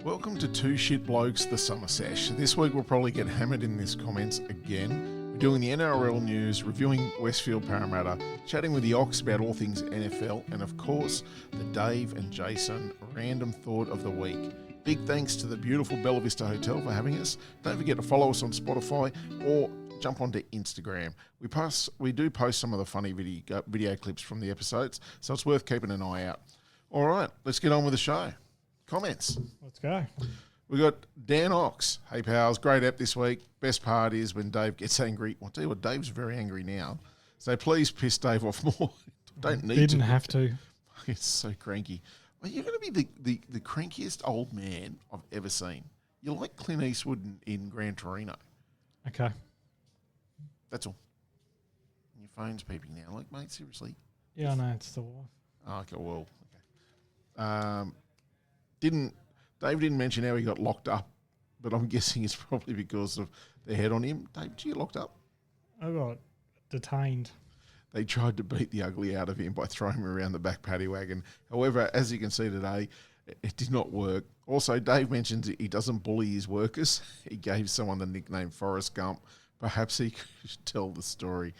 Welcome to Two Shit Blokes, the Summer Sesh. This week we'll probably get hammered in this comments again. We're doing the NRL news, reviewing Westfields Parramatta, chatting with the Ox about all things NFL, and of course, the Dave and Jason random thought of the week. Big thanks to the beautiful Bella Vista Hotel for having us. Don't forget to follow us on Spotify or jump onto Instagram. We do post some of the funny video clips from the episodes, so it's worth keeping an eye out. All right, let's get on with the show. Comments. Let's go. We got Dan Ox. Hey, pals, great app this week. Best part is when Dave gets angry. I'll tell you what, Dave's very angry now. So please piss Dave off more. Don't need to. Didn't have to. It's so cranky. Well, you're going to be the crankiest old man I've ever seen. You're like Clint Eastwood in Gran Torino. Okay. That's all. Your phone's beeping now. Like, mate, seriously. Yeah, I know, it's the wife. Oh, okay, well, okay. Dave didn't mention how he got locked up, but I'm guessing it's probably because of the head on him. Dave, did you get locked up? I got detained. They tried to beat the ugly out of him by throwing him around the back paddy wagon. However, as you can see today, it did not work. Also, Dave mentions he doesn't bully his workers. He gave someone the nickname Forrest Gump. Perhaps he could tell the story.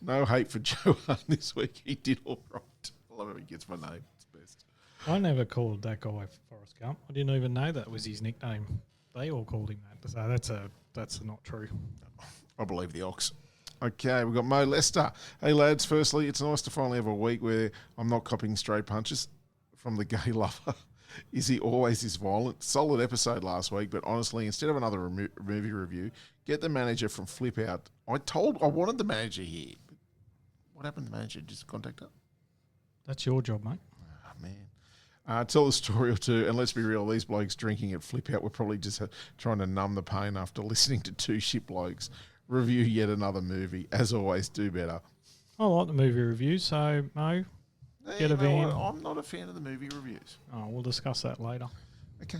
No hate for Joe Hunt this week. He did all right. I love how he gets my name. It's best. I never called that guy Forrest Gump. I didn't even know that was his nickname. They all called him that. So that's not true. I believe the Ox. Okay, we've got Mo Lester. Hey, lads, firstly, it's nice to finally have a week where I'm not copying straight punches from the gay lover. Is he always this violent? Solid episode last week, but honestly, instead of another movie review, get the manager from Flip Out. I wanted the manager here. But what happened to the manager? Just contact her? That's your job, mate. Oh, man. Tell a story or two, and let's be real, these blokes drinking at Flip Out were probably just trying to numb the pain after listening to Two Shit Blokes review yet another movie. As always, do better. I like the movie reviews, so Mo, get a van. I'm not a fan of the movie reviews. Oh, we'll discuss that later. Okay.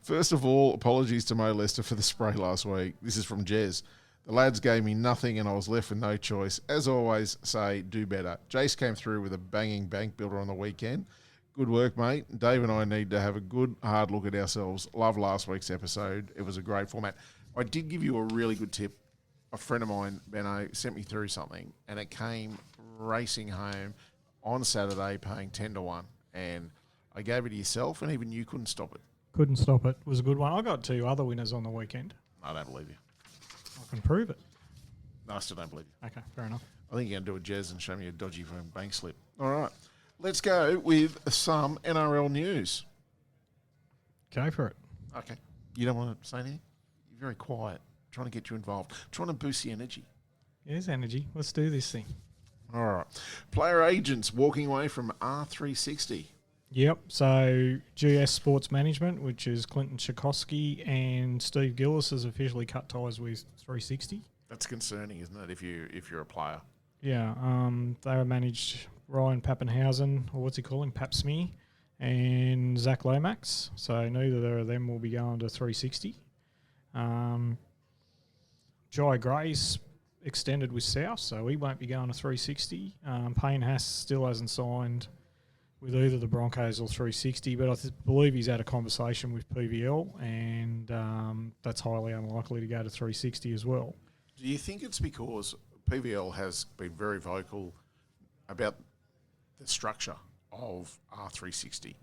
First of all, apologies to Mo Lester for the spray last week. This is from Jez. The lads gave me nothing and I was left with no choice. As always, say do better. Jace came through with a banging bank builder on the weekend. Good work, mate. Dave and I need to have a good, hard look at ourselves. Love last week's episode. It was a great format. I did give you a really good tip. A friend of mine, Benno, sent me through something, and it came racing home on Saturday paying 10-1. And I gave it to yourself, and even you couldn't stop it. Couldn't stop it. It was a good one. I got 2 other winners on the weekend. I don't believe you. I can prove it. No, I still don't believe you. Okay, fair enough. I think you're going to do a Jez and show me a dodgy bank slip. All right. Let's go with some NRL news. Go for it. Okay. You don't want to say anything? You're very quiet. I'm trying to get you involved. I'm trying to boost the energy. There's energy. Let's do this thing. All right. Player agents walking away from R360. Yep. So GS Sports Management, which is Clinton Tchaikovsky and Steve Gillis, has officially cut ties with 360. That's concerning, isn't it, if you're a player? Yeah. They were managed Ryan Pappenhausen, or what's he calling, Pap Smear, and Zach Lomax. So neither of them will be going to 360. Jai Grace extended with South, so he won't be going to 360. Payne Haas still hasn't signed with either the Broncos or 360, but I believe he's had a conversation with PVL, and that's highly unlikely to go to 360 as well. Do you think it's because PVL has been very vocal about the structure of R360?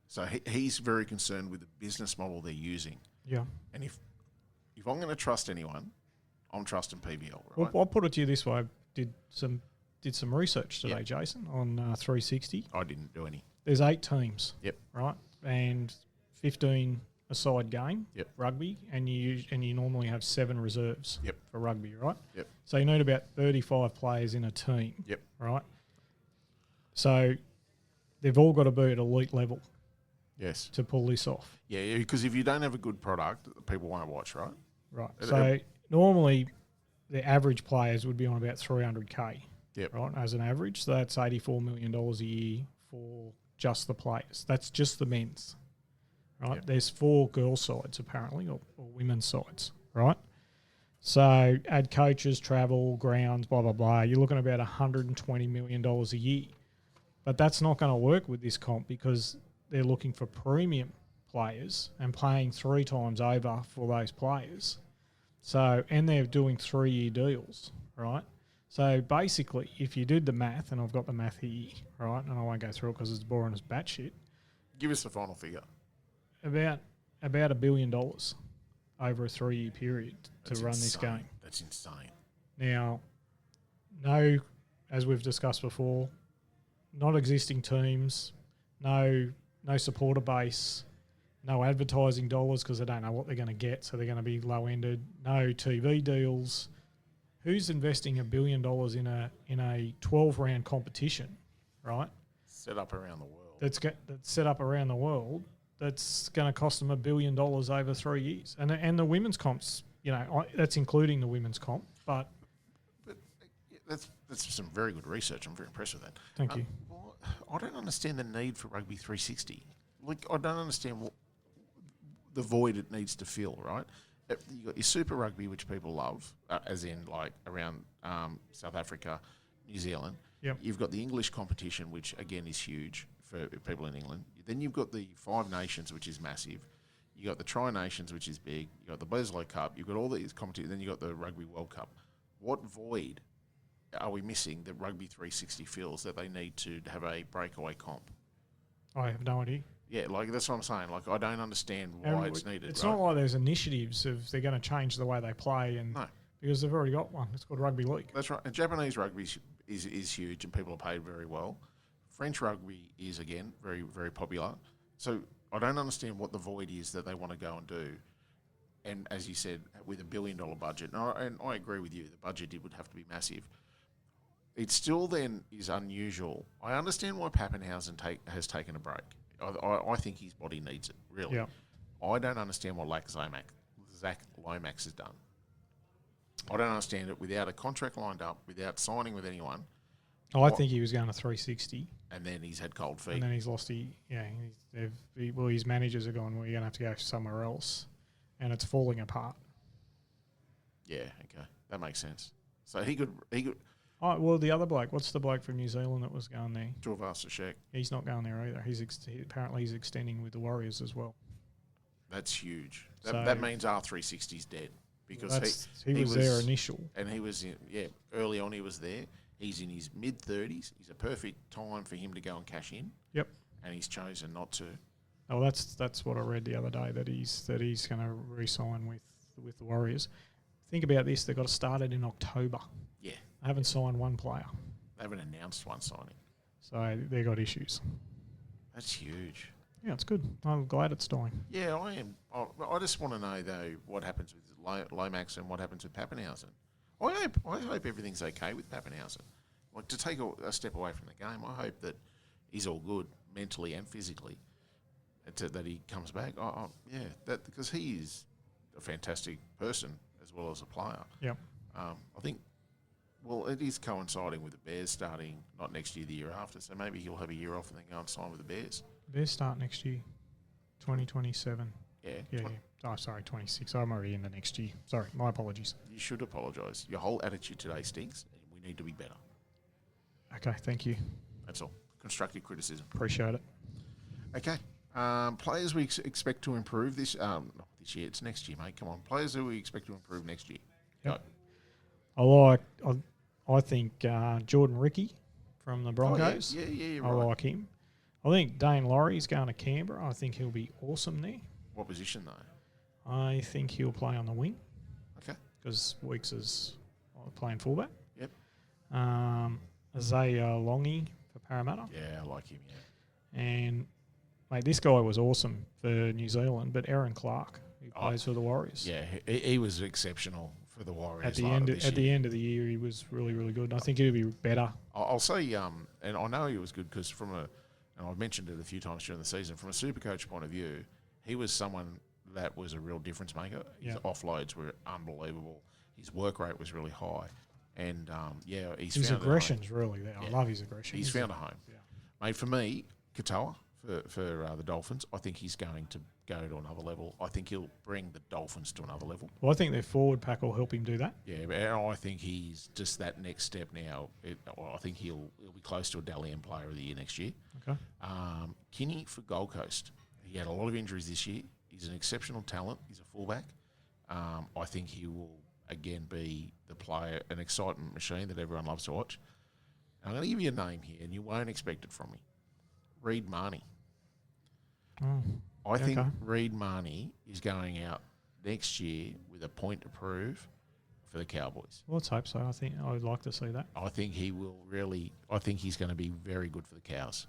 So he's very concerned with the business model they're using. Yeah. And if I'm going to trust anyone, I'm trusting PVL, right? Well, I'll put it to you this way. I did some research today, Jason, on 360. I didn't do any. There's 8 teams. Yep. Right? And 15 a side game, yep, rugby, and you normally have 7 reserves, yep, for rugby, right? Yep. So you need about 35 players in a team, yep, right? So they've all got to be at elite level, yes, to pull this off. Yeah, because if you don't have a good product, people won't watch, right? Right. So normally the average players would be on about 300K, yep, right, as an average. So that's $84 million a year for just the players. That's just the men's. Right, yep. There's 4 girls' sides apparently, or women's sides, right? So add coaches, travel, grounds, blah blah blah. You're looking at about $120 million a year, but that's not going to work with this comp because they're looking for premium players and paying 3 times over for those players. So, and they're doing 3-year deals, right? So basically, if you did the math, and I've got the math here, right, and I won't go through it because it's boring as batshit. Give us the final figure. About $1 billion over a 3-year period to run this game. That's insane. Now, no, as we've discussed before, not existing teams, no supporter base, no advertising dollars because they don't know what they're going to get, so they're going to be low-ended. No TV deals. Who's investing $1 billion in a 12-round competition, right? Set up around the world. That's set up around the world. That's going to cost them $1 billion over 3 years, and the women's comps, that's including the women's comp. But that's some very good research. I'm very impressed with that. Thank you. Well, I don't understand the need for Rugby 360. Like, I don't understand what the void it needs to fill. Right? You got your Super Rugby, which people love, as in like around South Africa, New Zealand. Yep. You've got the English competition, which again is huge for people in England. Then you've got the Five Nations, which is massive. You got the Tri Nations, which is big. You got the Bledisloe Cup. You've got all these competitions. Then you got the Rugby World Cup. What void are we missing that Rugby 360 feels that they need to have a breakaway comp? I have no idea. Yeah, like that's what I'm saying. Like, I don't understand why it's needed. It's not like there's initiatives of they're going to change the way they play, and because they've already got one. It's called Rugby League. That's right. And Japanese rugby is huge, and people are paid very well. French rugby is again very, very popular. So I don't understand what the void is that they want to go and do. And as you said, with $1 billion budget, and I agree with you, the budget would have to be massive. It still then is unusual. I understand why Pappenhausen has taken a break. I think his body needs it, really. Yeah. I don't understand what Zach Lomax has done. I don't understand it without a contract lined up, without signing with anyone. I think he was going to 360. And then he's had cold feet. And then he's lost. His managers are going, well, you're going to have to go somewhere else. And it's falling apart. Yeah, okay. That makes sense. So he could. Oh, well, the other bloke, what's the bloke from New Zealand that was going there? Farce. He's not going there either. Apparently he's extending with the Warriors as well. That's huge. That means R360's dead. Because he was there initial. And he was, early on he was there. He's in his mid-30s. He's a perfect time for him to go and cash in. Yep. And he's chosen not to. Oh, that's what I read the other day, that he's going to re-sign with the Warriors. Think about this. They've got to start it in October. Yeah. They haven't signed one player. They haven't announced one signing. So they've got issues. That's huge. Yeah, it's good. I'm glad it's dying. Yeah, I am. I just want to know, though, what happens with Lomax and what happens with Pappenhausen. I hope everything's okay with Pappenhausen. Like, to take a step away from the game, I hope that he's all good mentally and physically, that he comes back. Because he is a fantastic person as well as a player. Yeah. I think, well, it is coinciding with the Bears starting not next year, the year after. So maybe he'll have a year off and then go and sign with the Bears. Bears start next year, 2027. Yeah. Oh, sorry, 26. I'm already in the next year. Sorry, my apologies. You should apologise. Your whole attitude today stinks, and we need to be better. Okay, thank you. That's all. Constructive criticism. Appreciate it. Okay. Players we expect to improve not this year. It's next year, mate. Come on. Players who we expect to improve next year. Yep. I think Jordan Ricky from the Broncos. Oh, yeah, you're I right. like him. I think Dane Laurie's going to Canberra. I think he'll be awesome there. What position, though? I think he'll play on the wing. Okay. Because Weeks is playing fullback. Yep. Isaiah Longy for Parramatta. Yeah, I like him, yeah. And, mate, this guy was awesome for New Zealand, but Aaron Clark, who plays for the Warriors. Yeah, he was exceptional for the Warriors. At the end of the year, he was really, really good. And I think he'll be better. I'll say, and I know he was good because and I've mentioned it a few times during the season, from a Supercoach point of view, he was someone that was a real difference maker. His offloads were unbelievable. His work rate was really high. And, his aggression's really there. Yeah. I love his aggression. He's found a home. Yeah. Mate, for me, Katoa, for the Dolphins, I think he's going to go to another level. I think he'll bring the Dolphins to another level. Well, I think their forward pack will help him do that. Yeah, but I think he's just that next step now. I think he'll be close to a Dally M Player of the Year next year. Okay. Kinney for Gold Coast. He had a lot of injuries this year. He's an exceptional talent. He's a fullback. I think he will, again, be the player, an excitement machine that everyone loves to watch. And I'm going to give you a name here, and you won't expect it from me. Reed Marnie. Oh, I think Reed Marnie is going out next year with a point to prove for the Cowboys. well, let's hope so. I think I would like to see that. I think he will really. I think he's going to be very good for the Cows.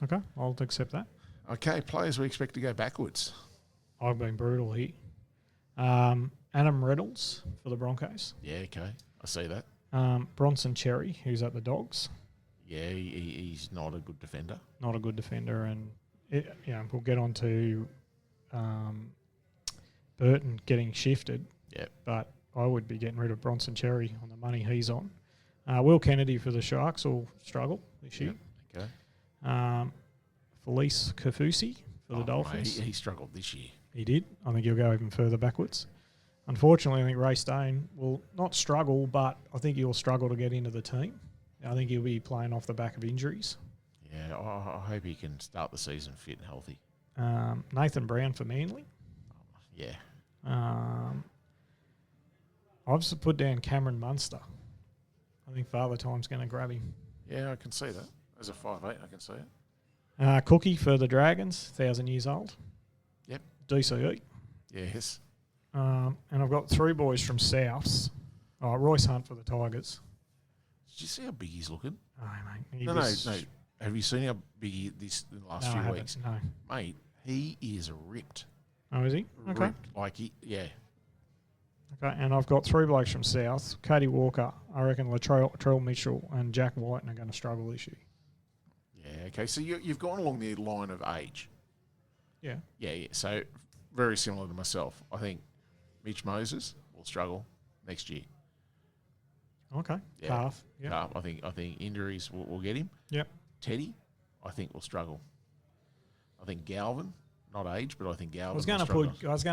Okay, I'll accept that. Okay, players we expect to go backwards. I've been brutal here. Adam Reynolds for the Broncos. Yeah, okay, I see that. Bronson Cherry, who's at the Dogs. Yeah, he's not a good defender. Not a good defender, and we'll get on to Burton getting shifted. Yep. But I would be getting rid of Bronson Cherry on the money he's on. Will Kennedy for the Sharks will struggle this year. Yep. Okay. Felice Kafusi for the Dolphins. He struggled this year. He did. I think he'll go even further backwards. Unfortunately, I think Ray Stone will not struggle, but I think he'll struggle to get into the team. I think he'll be playing off the back of injuries. Yeah, I hope he can start the season fit and healthy. Nathan Brown for Manly. Yeah. I've just put down Cameron Munster. I think Father Time's going to grab him. Yeah, I can see that. As a 5'8", I can see it. Cookie for the Dragons, 1,000 years old. Yep. DCE. Yes. And I've got 3 boys from Souths. Royce Hunt for the Tigers. Did you see how big he's looking? Oh, mate. No. Have you seen how big he is in the last few weeks? No. Mate, he is ripped. Oh, is he? Okay. Ripped. Like yeah. Okay, and I've got 3 blokes from South. Cody Walker, I reckon Latrell Mitchell and Jack White are going to struggle this year. Yeah, okay. So you've gone along the line of age. Yeah. Yeah. So very similar to myself. I think Mitch Moses will struggle next year. Okay. Yeah. Calf. Yeah. Calf. I think injuries will get him. Yep. Teddy, I think will struggle. I think Galvin, not age, but I think Galvin. I was going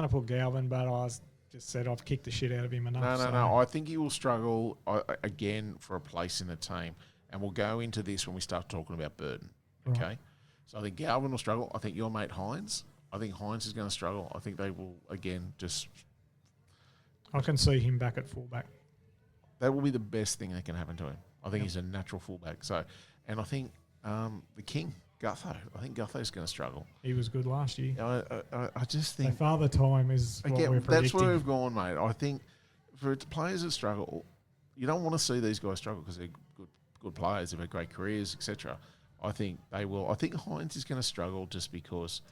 to put Galvin, but I just said I've kicked the shit out of him enough. No. I think he will struggle again for a place in the team, and we'll go into this when we start talking about Burton. Okay. Right. So I think Galvin will struggle. I think your mate Hines. I think Hines is going to struggle. I think they will again just. I can see him back at fullback. That will be the best thing that can happen to him. I think he's a natural fullback. So, and I think the King, Gutho. I think Gutho's going to struggle. He was good last year. I just think Father Time is what we're predicting. That's where we've gone, mate. I think for players that struggle, you don't want to see these guys struggle because they're good players. They've had great careers, etc. I think they will. I think Hines is going to struggle just because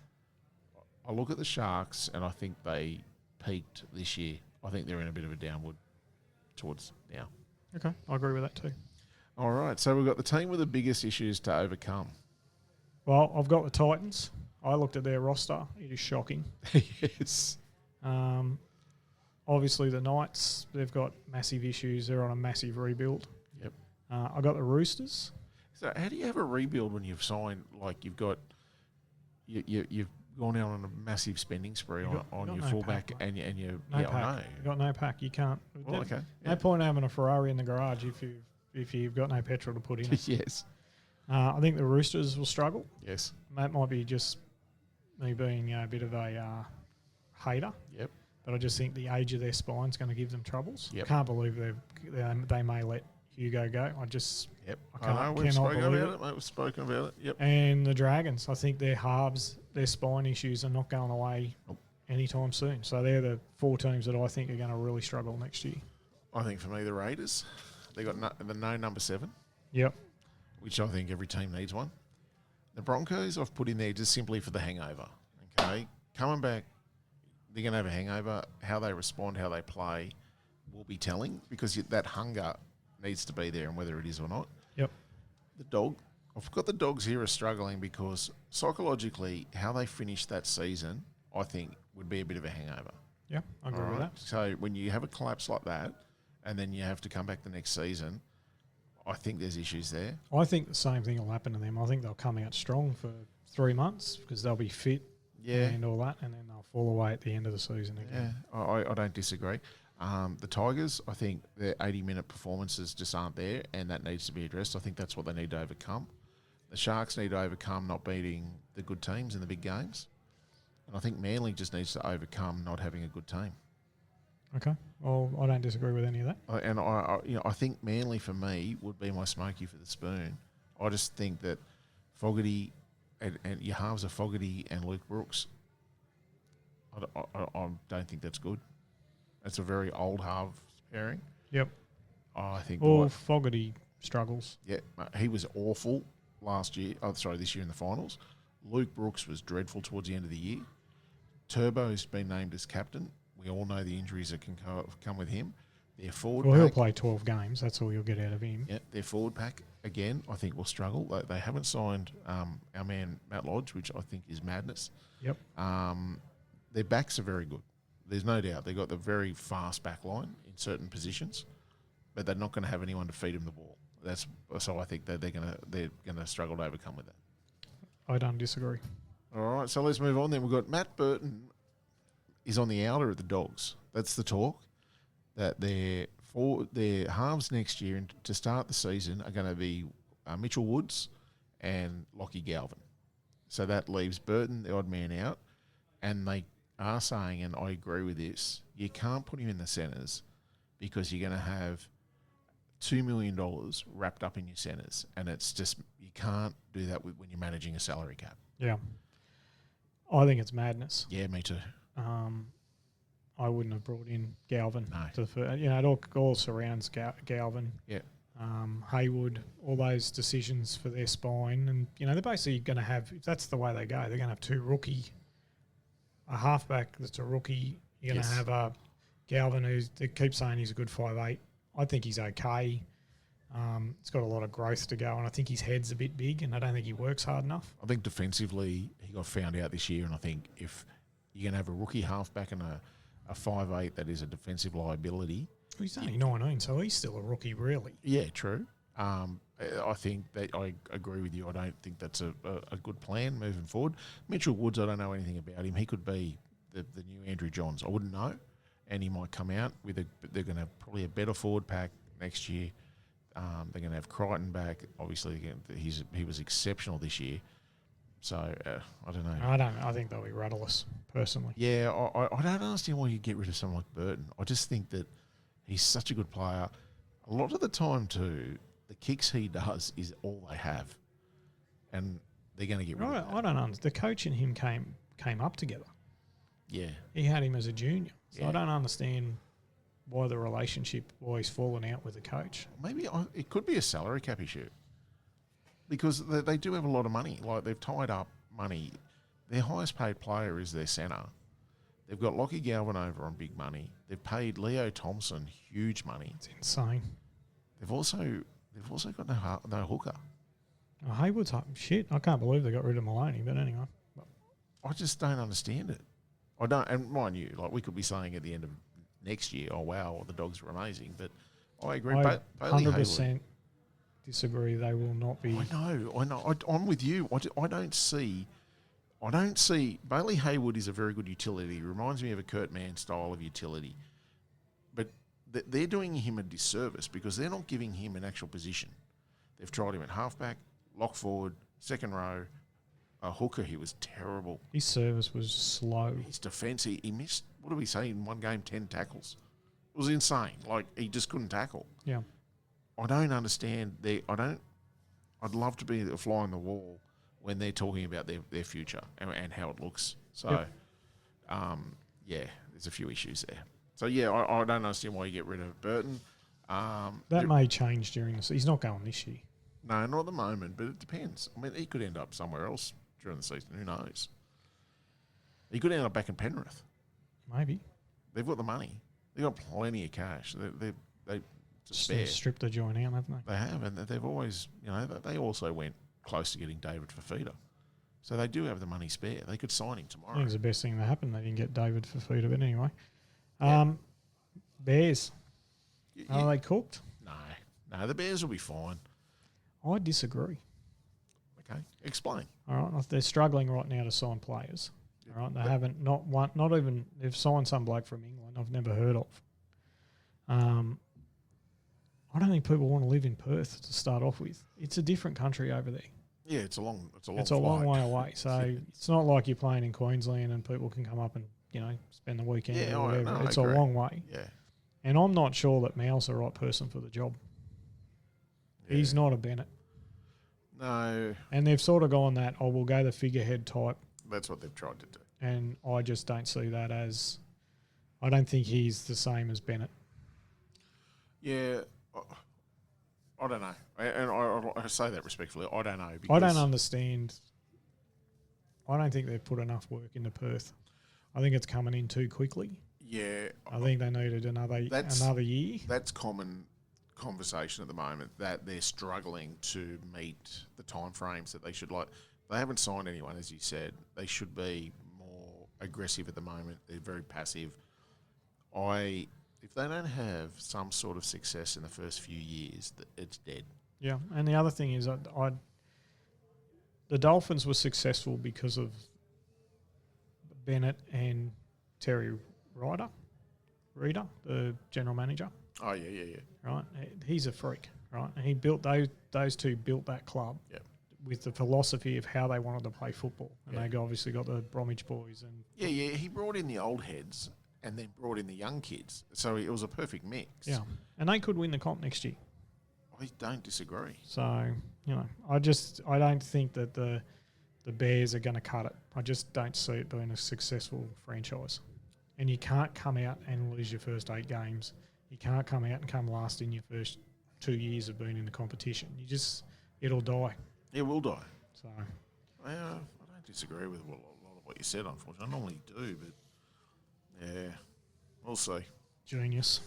I look at the Sharks and I think they peaked this year. I think they're in a bit of a downward towards now. Okay, I agree with that too. All right, so we've got the team with the biggest issues to overcome. Well, I've got the Titans. I looked at their roster. It is shocking. Yes. Obviously, the Knights, they've got massive issues. They're on a massive rebuild. Yep. I got the Roosters. So how do you have a rebuild when you've signed, like you've got, you've gone out on a massive spending spree on your fullback pack, and you no yeah, pack. I know. You've got no pack. You can't. Well, okay. No point having a Ferrari in the garage if you've got no petrol to put in it. Yes. I think the Roosters will struggle. Yes. That might be just me being a bit of a hater. Yep. But I just think the age of their spine is going to give them troubles. Yep. Can't believe they may let Hugo go. Yep. I we've cannot spoken believe about it, mate. We've spoken about it. Yep. And the Dragons, I think their halves, their spine issues are not going away anytime soon. So they're the 4 teams that I think are going to really struggle next year. I think for me, the Raiders, they got no number 7. Yep. Which I think every team needs one. The Broncos I've put in there just simply for the hangover. Okay, coming back, they're going to have a hangover. How they respond, how they play will be telling because that hunger needs to be there and whether it is or not. Yep. I've got the Dogs here are struggling because psychologically how they finished that season, I think, would be a bit of a hangover. Yeah, I agree with that. So when you have a collapse like that and then you have to come back the next season, I think there's issues there. I think the same thing will happen to them. I think they'll come out strong for 3 months because they'll be fit and all that, and then they'll fall away at the end of the season again. Yeah, I don't disagree. The Tigers, I think their 80-minute performances just aren't there, and that needs to be addressed. I think that's what they need to overcome. The Sharks need to overcome not beating the good teams in the big games. And I think Manly just needs to overcome not having a good team. Okay. Well, I don't disagree with any of that. I think Manly for me would be my smoky for the spoon. I just think that Fogarty and your halves are Fogarty and Luke Brooks. I don't think that's good. That's a very old halves pairing. Yep. I think. Well, Fogarty struggles. Yeah, he was awful this year in the finals. Luke Brooks was dreadful towards the end of the year. Turbo's been named as captain. We all know the injuries that can come with him. Their forward pack, he'll play 12 games. That's all you'll get out of him. Yeah, their forward pack, again, I think will struggle. They haven't signed our man Matt Lodge, which I think is madness. Yep. Their backs are very good. There's no doubt. They've got the very fast back line in certain positions, but they're not going to have anyone to feed them the ball. So I think that they're gonna struggle to overcome with that. I don't disagree. All right, so let's move on then. We've got Matt Burton is on the outer of the Dogs. That's the talk, that their halves next year and to start the season are going to be Mitchell Woods and Lockie Galvin. So that leaves Burton, the odd man, out. And they are saying, and I agree with this, you can't put him in the centres because you're going to have $2 million wrapped up in your centres. And it's just, you can't do that when you're managing a salary cap. Yeah. I think it's madness. Yeah, me too. I wouldn't have brought in Galvin. No. To the first, it all surrounds Galvin. Yeah. Haywood, all those decisions for their spine. And, they're basically going to have, if that's the way they go, they're going to have two a halfback that's a rookie. You're going to have a Galvin they keep saying he's a good 5'8". I think he's okay. He's got a lot of growth to go, and I think his head's a bit big, and I don't think he works hard enough. I think defensively he got found out this year, and I think if you're going to have a rookie halfback and a 5'8" that is a defensive liability. Well, he's only 19, so he's still a rookie, really. Yeah, true. I think that I agree with you. I don't think that's a good plan moving forward. Mitchell Woods, I don't know anything about him. He could be the new Andrew Johns. I wouldn't know. And he might come out with they're going to have probably a better forward pack next year. They're going to have Crichton back. Obviously, he was exceptional this year. So, I don't know. I think they'll be rudderless, personally. Yeah, I don't understand why you get rid of someone like Burton. I just think that he's such a good player. A lot of the time, too, the kicks he does is all they have. And they're going to get rid of that. I don't understand. The coach and him came up together. Yeah. He had him as a junior. So Yeah. I don't understand why the relationship, why he's fallen out with the coach. Maybe it could be a salary cap issue. Because they do have a lot of money. Like, they've tied up money. Their highest paid player is their centre. They've got Lockie Galvin over on big money. They've paid Leo Thompson huge money. It's insane. They've also got no hooker. Oh, Haywood's shit. I can't believe they got rid of Maloney, but anyway. I just don't understand it. I don't, and mind you, like, we could be saying at the end of next year, oh wow, the Dogs were amazing, but I agree. I Bailey 100% Hayward, disagree. They will not be. I know. I'm with you. I don't see Bailey Hayward is a very good utility. He reminds me of a Kurt Mann style of utility, but they're doing him a disservice because they're not giving him an actual position. They've tried him at halfback, lock forward, second row, a hooker. He was terrible. His service was slow. His defence, he missed, what do we say, in one game, 10 tackles. It was insane. Like, he just couldn't tackle. Yeah. I don't understand. I'd love to be a fly on the wall when they're talking about their future and how it looks. So, there's a few issues there. So, yeah, I don't understand why you get rid of Burton. That may change during the season. He's not going this year. No, not at the moment, but it depends. I mean, he could end up somewhere else during the season. Who knows? He could end up back in Penrith. Maybe. They've got the money. They've got plenty of cash. They to spare. Stripped the joint out, haven't they? They have, and they've always, they also went close to getting David Fafita. So they do have the money spare. They could sign him tomorrow. I think it's the best thing that happened. They didn't get David Fafita, but anyway. Bears. Are they cooked? No, the Bears will be fine. I disagree. Okay, explain. All right, they're struggling right now to sign players. All right, they haven't not even they've signed some bloke from England I've never heard of. I don't think people want to live in Perth to start off with. It's a different country over there. Yeah, it's a long way away. So it's not like you're playing in Queensland and people can come up and, spend the weekend or whatever. No, it's a long way. Yeah. And I'm not sure that Mal's the right person for the job. Yeah. He's not a Bennett. No. And they've sort of gone that, we'll go the figurehead type. That's what they've tried to do. And I just don't see that as... I don't think he's the same as Bennett. Yeah. I don't know. And I say that respectfully. I don't know. I don't understand. I don't think they've put enough work into Perth. I think it's coming in too quickly. Yeah. I think they needed another year. That's common conversation at the moment, that they're struggling to meet the timeframes that they should. Like, they haven't signed anyone, as you said. They should be more aggressive at the moment. They're very passive. If they don't have some sort of success in the first few years, it's dead. Yeah, and the other thing is the Dolphins were successful because of Bennett and Terry Reader, the general manager. Oh, yeah. Right? He's a freak, right? And he built those two built that club with the philosophy of how they wanted to play football. And they obviously got the Bromwich boys. And Yeah, he brought in the old heads and then brought in the young kids. So it was a perfect mix. Yeah, and they could win the comp next year. I don't disagree. So, I don't think that the Bears are going to cut it. I just don't see it being a successful franchise. And you can't come out and lose your first 8 games. You can't come out and come last in your first 2 years of being in the competition. It'll die. It will die. So, I don't disagree with a lot of what you said, unfortunately. I normally do, but yeah, we'll see. Genius.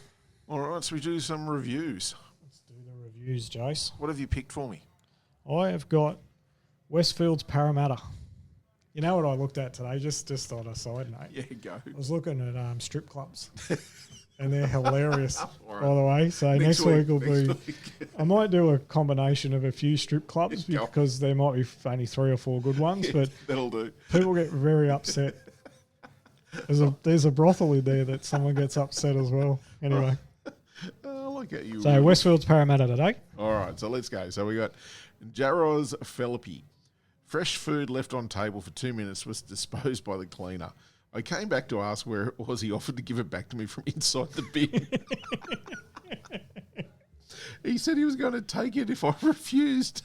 All right, so we do some reviews. Let's do the reviews, Jace. What have you picked for me? I have got Westfields Parramatta. You know what I looked at today? Just on a side note. Yeah, go. I was looking at strip clubs. And they're hilarious, right. By the way. So next week will be... I might do a combination of a few strip clubs because there might be only 3 or 4 good ones. Yeah, but that'll do. People get very upset. There's a brothel in there that someone gets upset as well. Anyway. I like how you... So Westfields Parramatta today. All right, so let's go. So we got Jaros Philippi. Fresh food left on table for 2 minutes was disposed by the cleaner. I came back to ask where it was. He offered to give it back to me from inside the bin. He said he was going to take it if I refused.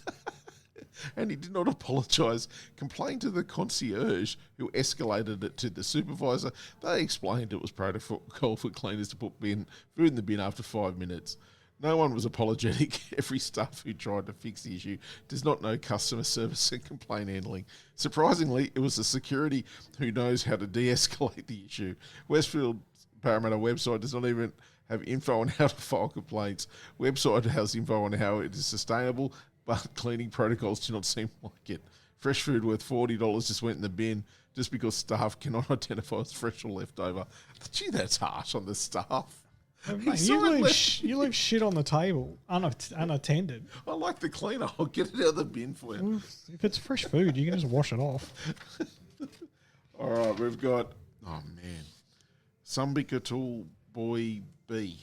And he did not apologise. Complained to the concierge, who escalated it to the supervisor. They explained it was protocol for cleaners to put food in the bin after 5 minutes. No one was apologetic. Every staff who tried to fix the issue does not know customer service and complaint handling. Surprisingly, it was the security who knows how to de-escalate the issue. Westfield Parramatta website does not even have info on how to file complaints. Website has info on how it is sustainable, but cleaning protocols do not seem like it. Fresh food worth $40 just went in the bin just because staff cannot identify as fresh or leftover. Gee, that's harsh on the staff. Mate, you leave shit on the table unattended. I like the cleaner. I'll get it out of the bin for you. If it's fresh food, you can just wash it off. All right, we've got... Oh, man. Sumbikatul Boy B.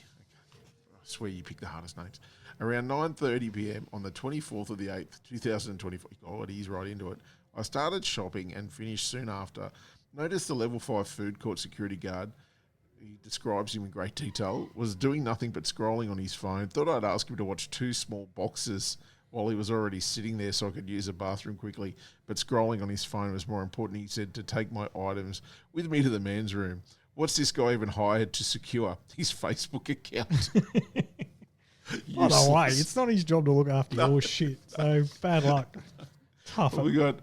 I swear you picked the hardest names. Around 9:30 p.m. on the 24th of the 8th, 2024. God, he's right into it. I started shopping and finished soon after. Noticed the level 5 food court security guard, he describes him in great detail, was doing nothing but scrolling on his phone. Thought I'd ask him to watch 2 small boxes while he was already sitting there so I could use the bathroom quickly, but scrolling on his phone was more important. He said to take my items with me to the men's room. What's this guy even hired to secure? His Facebook account. By the way, it's not his job to look after your shit, so bad luck. Tough. We got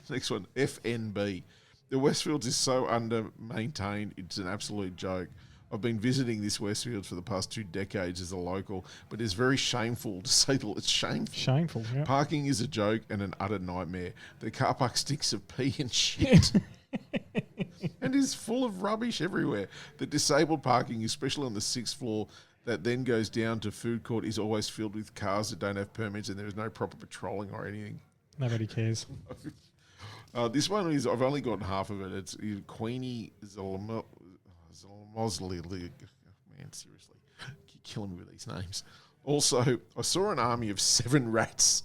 next one, FNB. The Westfields is so under-maintained, it's an absolute joke. I've been visiting this Westfields for the past 2 decades as a local, but it's very shameful to say that it's shameful. Shameful, yeah. Parking is a joke and an utter nightmare. The car park stinks of pee and shit. And is full of rubbish everywhere. The disabled parking, especially on the 6th floor, that then goes down to food court, is always filled with cars that don't have permits and there is no proper patrolling or anything. Nobody cares. This one is, I've only got half of it. It's Queenie Zalmozli. Man, seriously. You're killing me with these names. Also, I saw an army of 7 rats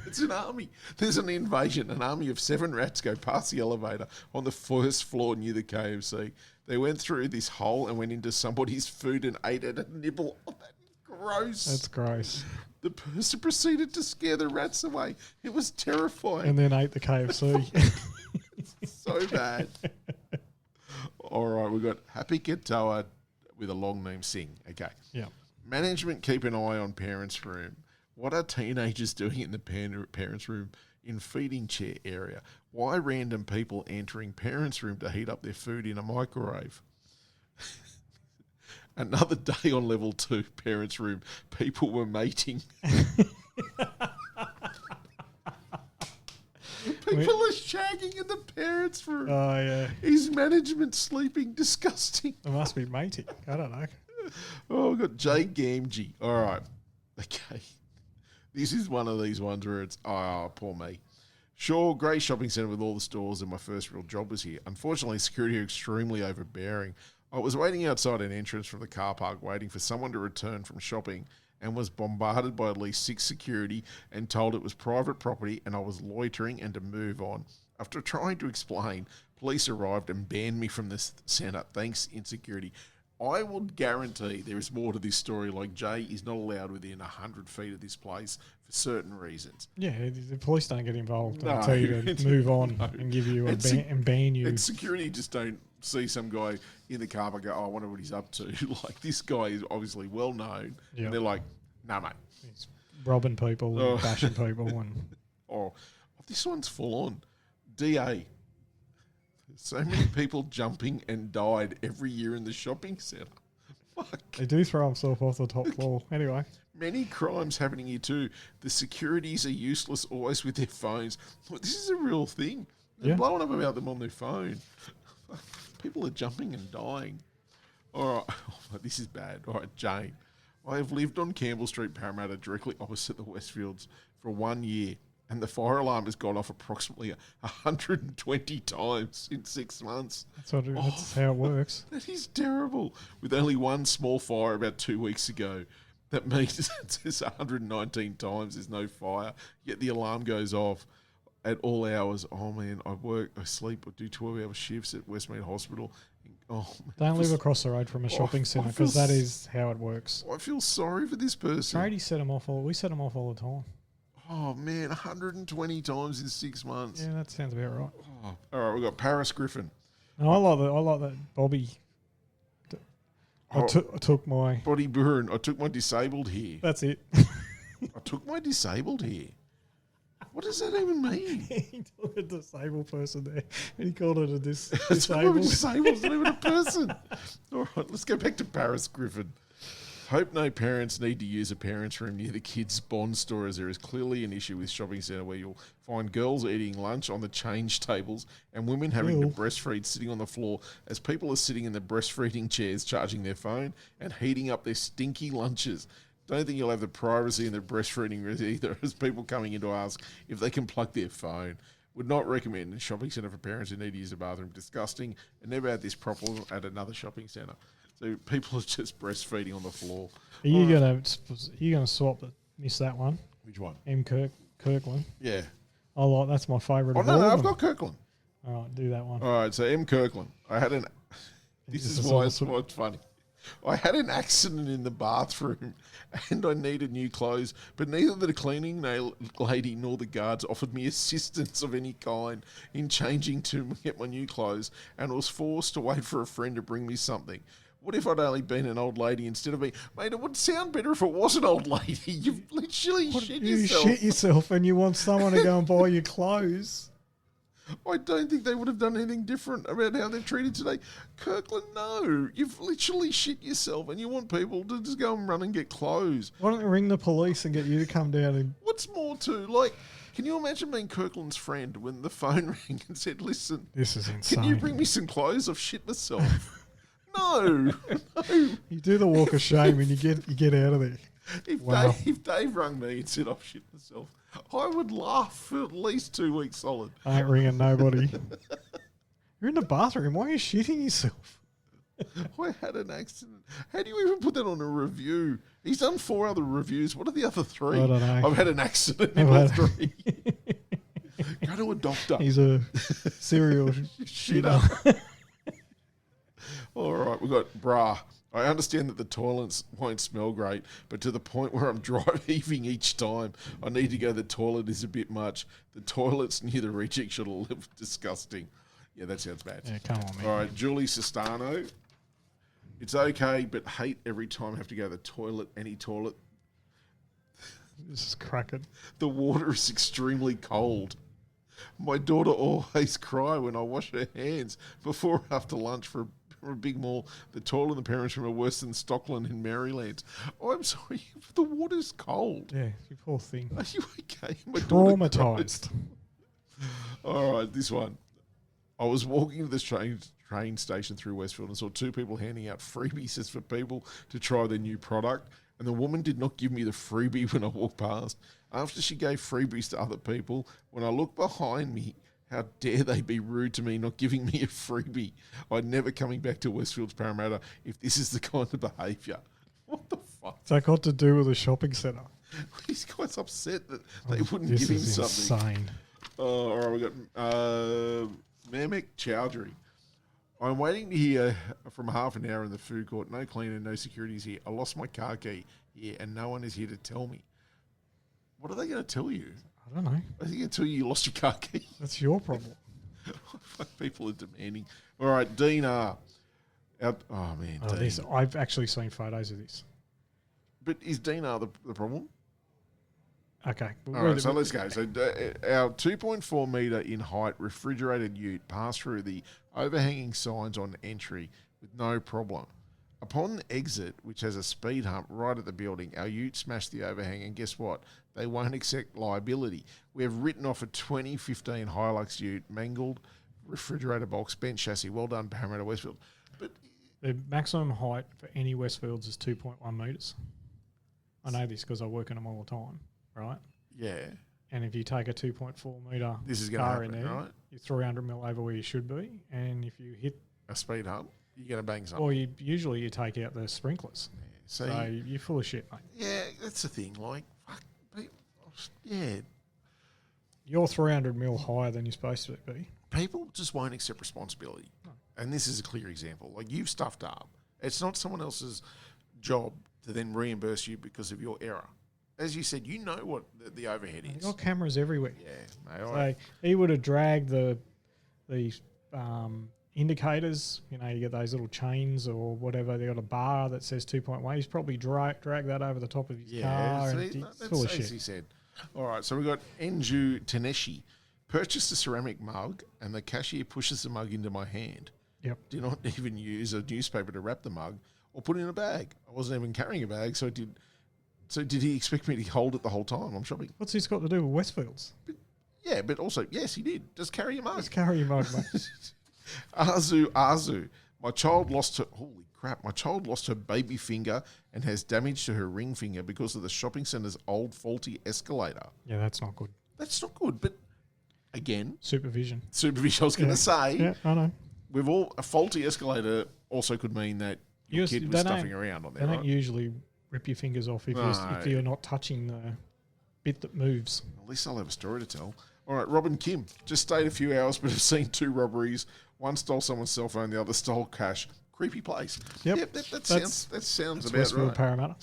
It's an army. There's an invasion. An army of 7 rats go past the elevator on the first floor near the KFC. They went through this hole and went into somebody's food and ate it and nibble. Oh, that's gross. That's gross. The person proceeded to scare the rats away. It was terrifying. And then ate the KFC. So bad. All right, we've got Happy Katoa with a long name Singh. Okay. Yeah. Management keep an eye on parents' room. What are teenagers doing in the parents' room in feeding chair area? Why random people entering parents' room to heat up their food in a microwave? Another day on level 2, parents' room. People were mating. People are shagging in the parents' room. Oh, yeah. Is management sleeping? Disgusting. It must be mating. I don't know. Oh, we've got Jay Gamgee. All right. Okay. This is one of these ones where it's, oh, poor me. Sure, great shopping centre with all the stores, and my first real job was here. Unfortunately, security are extremely overbearing. I was waiting outside an entrance from the car park, waiting for someone to return from shopping, and was bombarded by at least 6 security and told it was private property and I was loitering and to move on. After trying to explain, police arrived and banned me from this centre. Thanks, insecurity. I would guarantee there is more to this story. Like, Jay is not allowed within 100 feet of this place for certain reasons. Yeah, the police don't get involved. No, They'll tell you to move on and give you and ban you. And security just don't see some guy in the car and go, oh, I wonder what he's up to. Like, this guy is obviously well known. Yep. And they're like, no, mate. He's robbing people and bashing people. Oh, this one's full on. DA. So many people jumping and died every year in the shopping centre. Fuck. They do throw themselves off the top floor. Anyway. Many crimes happening here too. The securities are useless, always with their phones. Look, this is a real thing. They're blowing up about them on their phone. People are jumping and dying. All right. Oh, this is bad. All right, Jane. I have lived on Campbell Street, Parramatta, directly opposite the Westfields for 1 year. And the fire alarm has gone off approximately 120 times in 6 months. That's how it works. That is terrible. With only one small fire about 2 weeks ago. That means it says 119 times there's no fire, yet the alarm goes off at all hours. Oh, man, I work, I sleep, I do 12-hour shifts at Westmead Hospital. Oh, man, don't live across the road from a shopping centre because that is how it works. I feel sorry for this person. Brady set them off we set them off all the time. Oh, man, 120 times in 6 months. Yeah, that sounds about right. Oh, all right, we've got Paris Griffin. No, I like that Bobby. I took my... Body burn. I took my disabled here. That's it. I took my disabled here. What does that even mean? He took a disabled person there. And he called it a disabled. Disabled is not even a person. All right, let's go back to Paris Griffin. Hope no parents need to use a parents' room near the kids' bond store, as there is clearly an issue with shopping centre where you'll find girls eating lunch on the change tables and women having to breastfeed sitting on the floor as people are sitting in the breastfeeding chairs charging their phone and heating up their stinky lunches. Don't think you'll have the privacy in the breastfeeding room either, as people coming in to ask if they can plug their phone. Would not recommend a shopping centre for parents who need to use the bathroom. Disgusting, and never had this problem at another shopping centre. So people are just breastfeeding on the floor. Are you gonna swap miss that one? Which one? Kirkland. Yeah. That's my favourite. Oh no, I've got Kirkland. All right, do that one. All right, so M Kirkland. I had this is why it's funny. I had an accident in the bathroom and I needed new clothes, but neither the cleaning lady nor the guards offered me assistance of any kind in changing to get my new clothes, and was forced to wait for a friend to bring me something. What if I'd only been an old lady instead of me? Mate, it would sound better if it was an old lady. You've literally shit yourself. You shit yourself and you want someone to go and buy your clothes. I don't think they would have done anything different about how they're treated today. Kirkland, no. You've literally shit yourself and you want people to just go and run and get clothes. Why don't they ring the police and get you to come down and... What's more to, like, can you imagine being Kirkland's friend when the phone rang and said, listen, this is insane. Can you bring me some clothes? I've shit myself. No. You do the walk of shame and you get out of there. If Dave rung me and said, I've shit myself, I would laugh for at least 2 weeks solid. I ain't ringing nobody. You're in the bathroom. Why are you shitting yourself? I had an accident. How do you even put that on a review? He's done 4 other reviews. What are the other 3? I don't know. I've had an accident in all 3. Go to a doctor. He's a serial shitter. All right, we've got bra. I understand that the toilets won't smell great, but to the point where I'm dry heaving each time, I need to go to the toilet is a bit much. The toilets near the reject shuttle look disgusting. Yeah, that sounds bad. Yeah, come on, man. All right, Julie Sestano. It's okay, but hate every time I have to go to the toilet, any toilet. This is cracking. The water is extremely cold. My daughter always cry when I wash her hands before or after lunch for a big mall. The toilet in the parents' room are worse than Stockland in Maryland. Oh, I'm sorry. The water's cold. Yeah, you poor thing. Are you okay? My daughter Traumatized. All right, this one. I was walking to this train station through Westfield and saw 2 people handing out freebies as for people to try their new product. And the woman did not give me the freebie when I walked past. After she gave freebies to other people, when I looked behind me, how dare they be rude to me, not giving me a freebie? I'm never coming back to Westfields Parramatta if this is the kind of behaviour. What the fuck? It's that got to do with a shopping centre. He's quite upset that they wouldn't give him something. Insane. All right, we got Mamek Chowdhury. I'm waiting to hear from half an hour in the food court. No cleaner, no security's here. I lost my car key here, and no one is here to tell me. What are they going to tell you? I don't know. Are they going to tell you lost your car key? That's your problem. People are demanding. All right, Dean R. Oh, man. Oh, Dean. I've actually seen photos of this. But is Dean R the problem? Okay. All right, so let's go. So our 2.4 metre in height refrigerated ute passed through the overhanging signs on entry with no problem. Upon exit, which has a speed hump right at the building, our ute smashed the overhang, and guess what? They won't accept liability. We have written off a 2015 Hilux ute, mangled refrigerator box, bent chassis. Well done, Parramatta Westfield. But the maximum height for any Westfields is 2.1 metres. I know this because I work in them all the time, right? Yeah. And if you take a 2.4 metre This is going to car happen, in there, right? you're 300 mil over where you should be. And if you hit... A speed hump, you're going to bang something. Or usually you take out the sprinklers. Yeah. So you're full of shit, mate. Yeah, that's the thing. Like, fuck, yeah. You're 300 mil higher than you're supposed to be. People just won't accept responsibility. No. And this is a clear example. Like, you've stuffed up. It's not someone else's job to then reimburse you because of your error. As you said, you know what the overhead is. You've got cameras everywhere. Yeah, mate. So he would have dragged the indicators. You know, you get those little chains or whatever. They got a bar that says 2.1. He's probably dragged that over the top of his car. See, and that's full of as shit. he said. All right, so we've got Enju Taneshi. Purchased a ceramic mug, and the cashier pushes the mug into my hand. Yep. Did not even use a newspaper to wrap the mug or put it in a bag. I wasn't even carrying a bag, so did he expect me to hold it the whole time I'm shopping? What's this got to do with Westfields? But also, yes, he did. Just carry your mug. Just carry your mug, mate. Azu. My child lost her baby finger and has damage to her ring finger because of the shopping centre's old faulty escalator. Yeah, that's not good. That's not good, but again... Supervision. I was going to say... Yeah, I know. A faulty escalator also could mean that your kid was stuffing around on there, They right? don't usually rip your fingers off if you're not touching the bit that moves. At least I'll have a story to tell. All right, Robin Kim. Just stayed a few hours, but have seen 2 robberies. One stole someone's cell phone, the other stole cash. Creepy place. Yep. That sounds about Westfield right. Parramatta.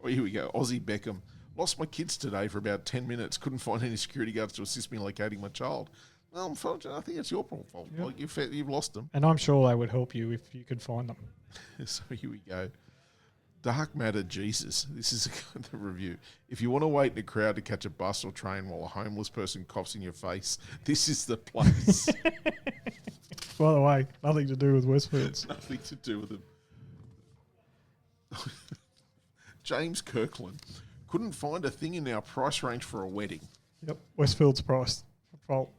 Oh, here we go. Aussie Beckham. Lost my kids today for about 10 minutes. Couldn't find any security guards to assist me in locating my child. Well, unfortunately, I think it's your fault. Yep. Like you've lost them. And I'm sure they would help you if you could find them. So here we go. Dark Matter Jesus. This is the review. If you want to wait in a crowd to catch a bus or train while a homeless person coughs in your face, this is the place. By the way, nothing to do with Westfields. Nothing to do with it. James Kirkland. Couldn't find a thing in our price range for a wedding. Yep, Westfields price. Fault.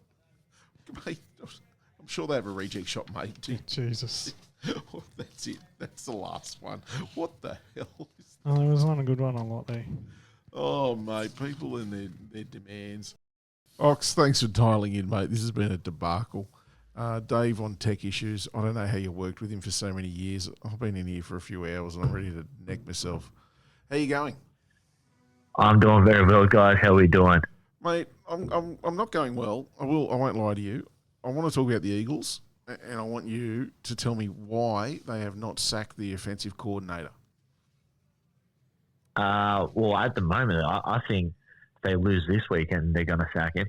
Mate, I'm sure they have a reject shop, mate. Jesus. Oh, that's it. That's the last one. What the hell is that? Oh, there was not a good one a lot there. Oh, mate, people and their demands. Ox, thanks for dialing in, mate. This has been a debacle. Dave on tech issues. I don't know how you worked with him for so many years. I've been in here for a few hours and I'm ready to neck myself. How you going? I'm doing very well, guys. How are we doing? Mate, I'm not going well. I won't lie to you. I want to talk about the Eagles, and I want you to tell me why they have not sacked the offensive coordinator. Well, at the moment, I think if they lose this weekend, they're going to sack him.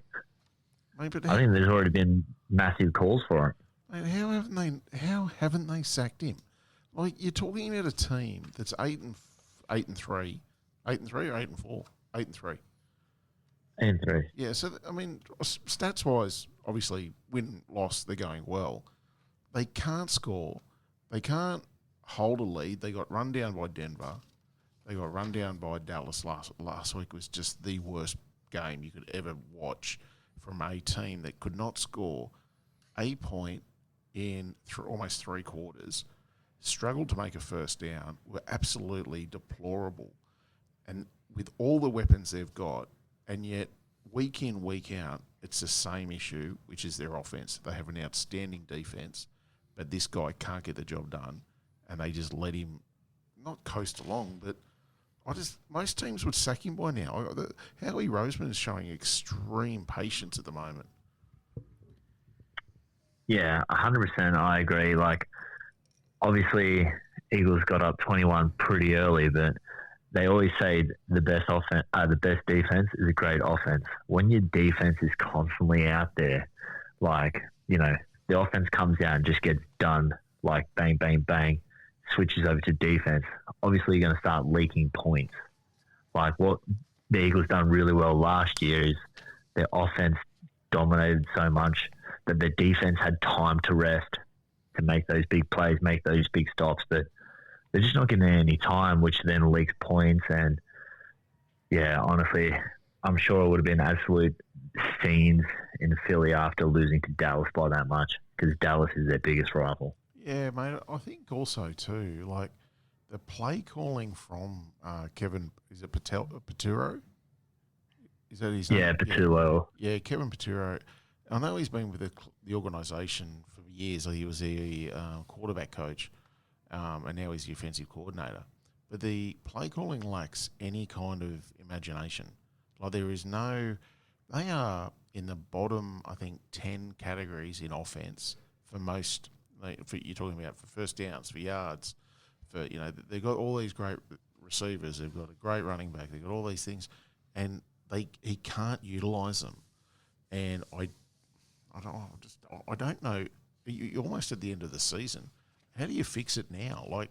Mate, but I think there's already been massive calls for it. Mate, how haven't they sacked him? Like, you're talking about a team that's 8-3, 8-3 or 8-4, 8-3. And 3. Yeah, so I mean, stats wise, obviously, win loss, they're going well. They can't score. They can't hold a lead. They got run down by Denver. They got run down by Dallas last week. Was just the worst game you could ever watch from a team that could not score a point in almost 3 quarters. Struggled to make a first down. Were absolutely deplorable, and with all the weapons they've got. And yet, week in, week out, it's the same issue, which is their offense. They have an outstanding defense, but this guy can't get the job done, and they just let him not coast along, but most teams would sack him by now. Howie Roseman is showing extreme patience at the moment. Yeah, 100%. I agree. Like, obviously, Eagles got up 21 pretty early, but they always say the best defense is a great offense. When your defense is constantly out there, like, you know, the offense comes out and just gets done, like bang, bang, bang, switches over to defense. Obviously, you're going to start leaking points. Like what the Eagles done really well last year is their offense dominated so much that the defense had time to rest to make those big plays, make those big stops, but they're just not getting any time, which then leaks points. And, yeah, honestly, I'm sure it would have been absolute scenes in Philly after losing to Dallas by that much because Dallas is their biggest rival. Yeah, mate. I think also, too, like the play calling from Kevin, is it Paturo? Is that his name? Yeah, Patullo. Yeah, Kevin Paturo. I know he's been with the organisation for years. He was the quarterback coach. And now he's the offensive coordinator. But the play calling lacks any kind of imagination. Like there is no, they are in the bottom, I think, 10 categories in offense for most. You're talking about for first downs, for yards, for they've got all these great receivers. They've got a great running back. They've got all these things, and he can't utilise them. And I don't know. You're almost at the end of the season. How do you fix it now? Like,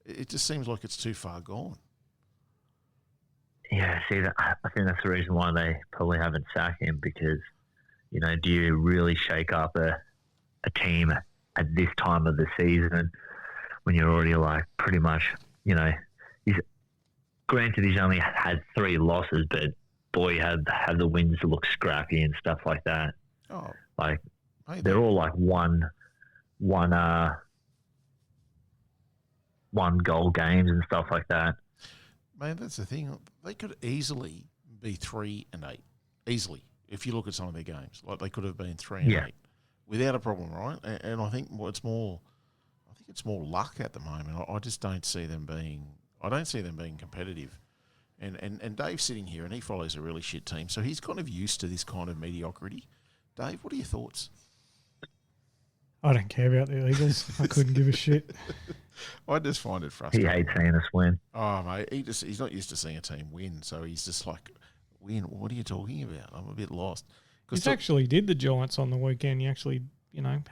it just seems like it's too far gone. Yeah, see, I think that's the reason why they probably haven't sacked him because, do you really shake up a team at this time of the season when you're already like pretty much, he's only had 3 losses, but boy, had the wins look scrappy and stuff like that. Oh, like they're all like one goal games and stuff like that. Man, that's the thing. They could easily be 3-8, easily. If you look at some of their games, like they could have been 3-8 without a problem, right? And I think it's more luck at the moment. I just don't see them being. I don't see them being competitive. And Dave's sitting here and he follows a really shit team, so he's kind of used to this kind of mediocrity. Dave, what are your thoughts? I don't care about the Eagles. I couldn't give a shit. I just find it frustrating. He hates seeing us win. Oh, mate, he's not used to seeing a team win, so he's just like, win? What are you talking about? I'm a bit lost. He actually did the Giants on the weekend. He actually,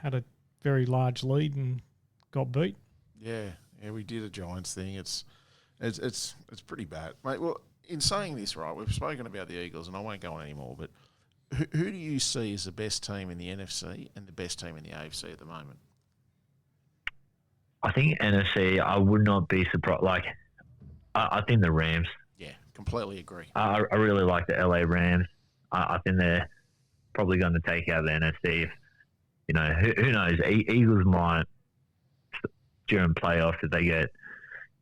had a very large lead and got beat. Yeah, we did a Giants thing. It's pretty bad, mate. Well, in saying this, right, we've spoken about the Eagles, and I won't go on anymore, but who do you see as the best team in the NFC and the best team in the AFC at the moment? I think NFC, I would not be surprised. Like, I think the Rams. Yeah, completely agree. I really like the LA Rams. I think they're probably going to take out the NFC. Who knows? Eagles might, during playoffs, if they get,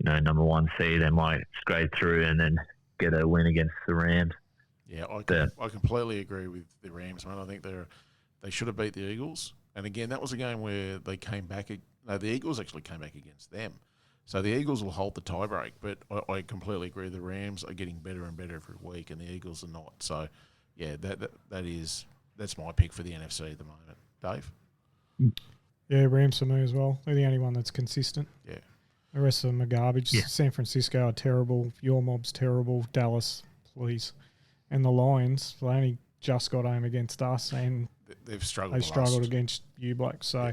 number 1 seed, they might scrape through and then get a win against the Rams. Yeah, I completely agree with the Rams, man. I think they should have beat the Eagles. And again, that was a game where they came back. No, the Eagles actually came back against them. So the Eagles will hold the tiebreak, but I completely agree. The Rams are getting better and better every week, and the Eagles are not. So, yeah, that's my pick for the NFC at the moment. Dave? Yeah, Rams for me as well. They're the only one that's consistent. Yeah. The rest of them are garbage. Yeah. San Francisco are terrible. Your mob's terrible. Dallas, please. And the Lions, they only just got home against us, and they've struggled. They struggled against you blokes. So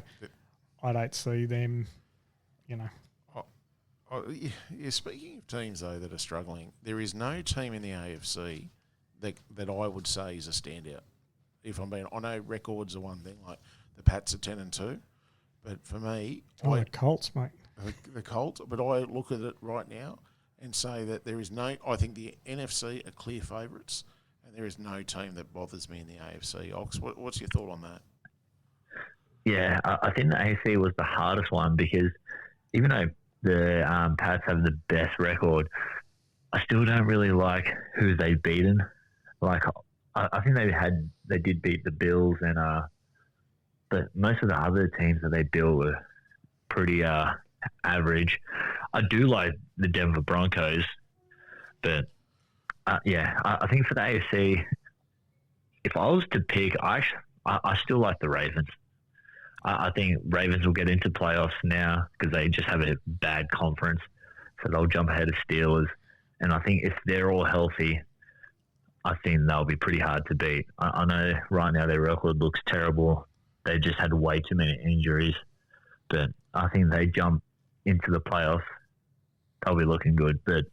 I don't see them, Yeah, speaking of teams, though, that are struggling, there is no team in the AFC that I would say is a standout. If I'm being, I know records are one thing, like the Pats are 10-2, but for me, the Colts, mate. The Colts, but I look at it right now and say that there is no. I think the NFC are clear favourites, and there is no team that bothers me in the AFC. Ox, what's your thought on that? Yeah, I think the AFC was the hardest one because even though the Pats have the best record, I still don't really like who they've beaten. Like, I think they did beat the Bills, but most of the other teams that they built were pretty average. I do like the Denver Broncos, but I think for the AFC, if I was to pick, I still like the Ravens. I think Ravens will get into playoffs now because they just have a bad conference, so they'll jump ahead of Steelers. And I think if they're all healthy, I think they'll be pretty hard to beat. I know right now their record looks terrible. They just had way too many injuries, but I think they jump into the playoffs, they'll be looking good. But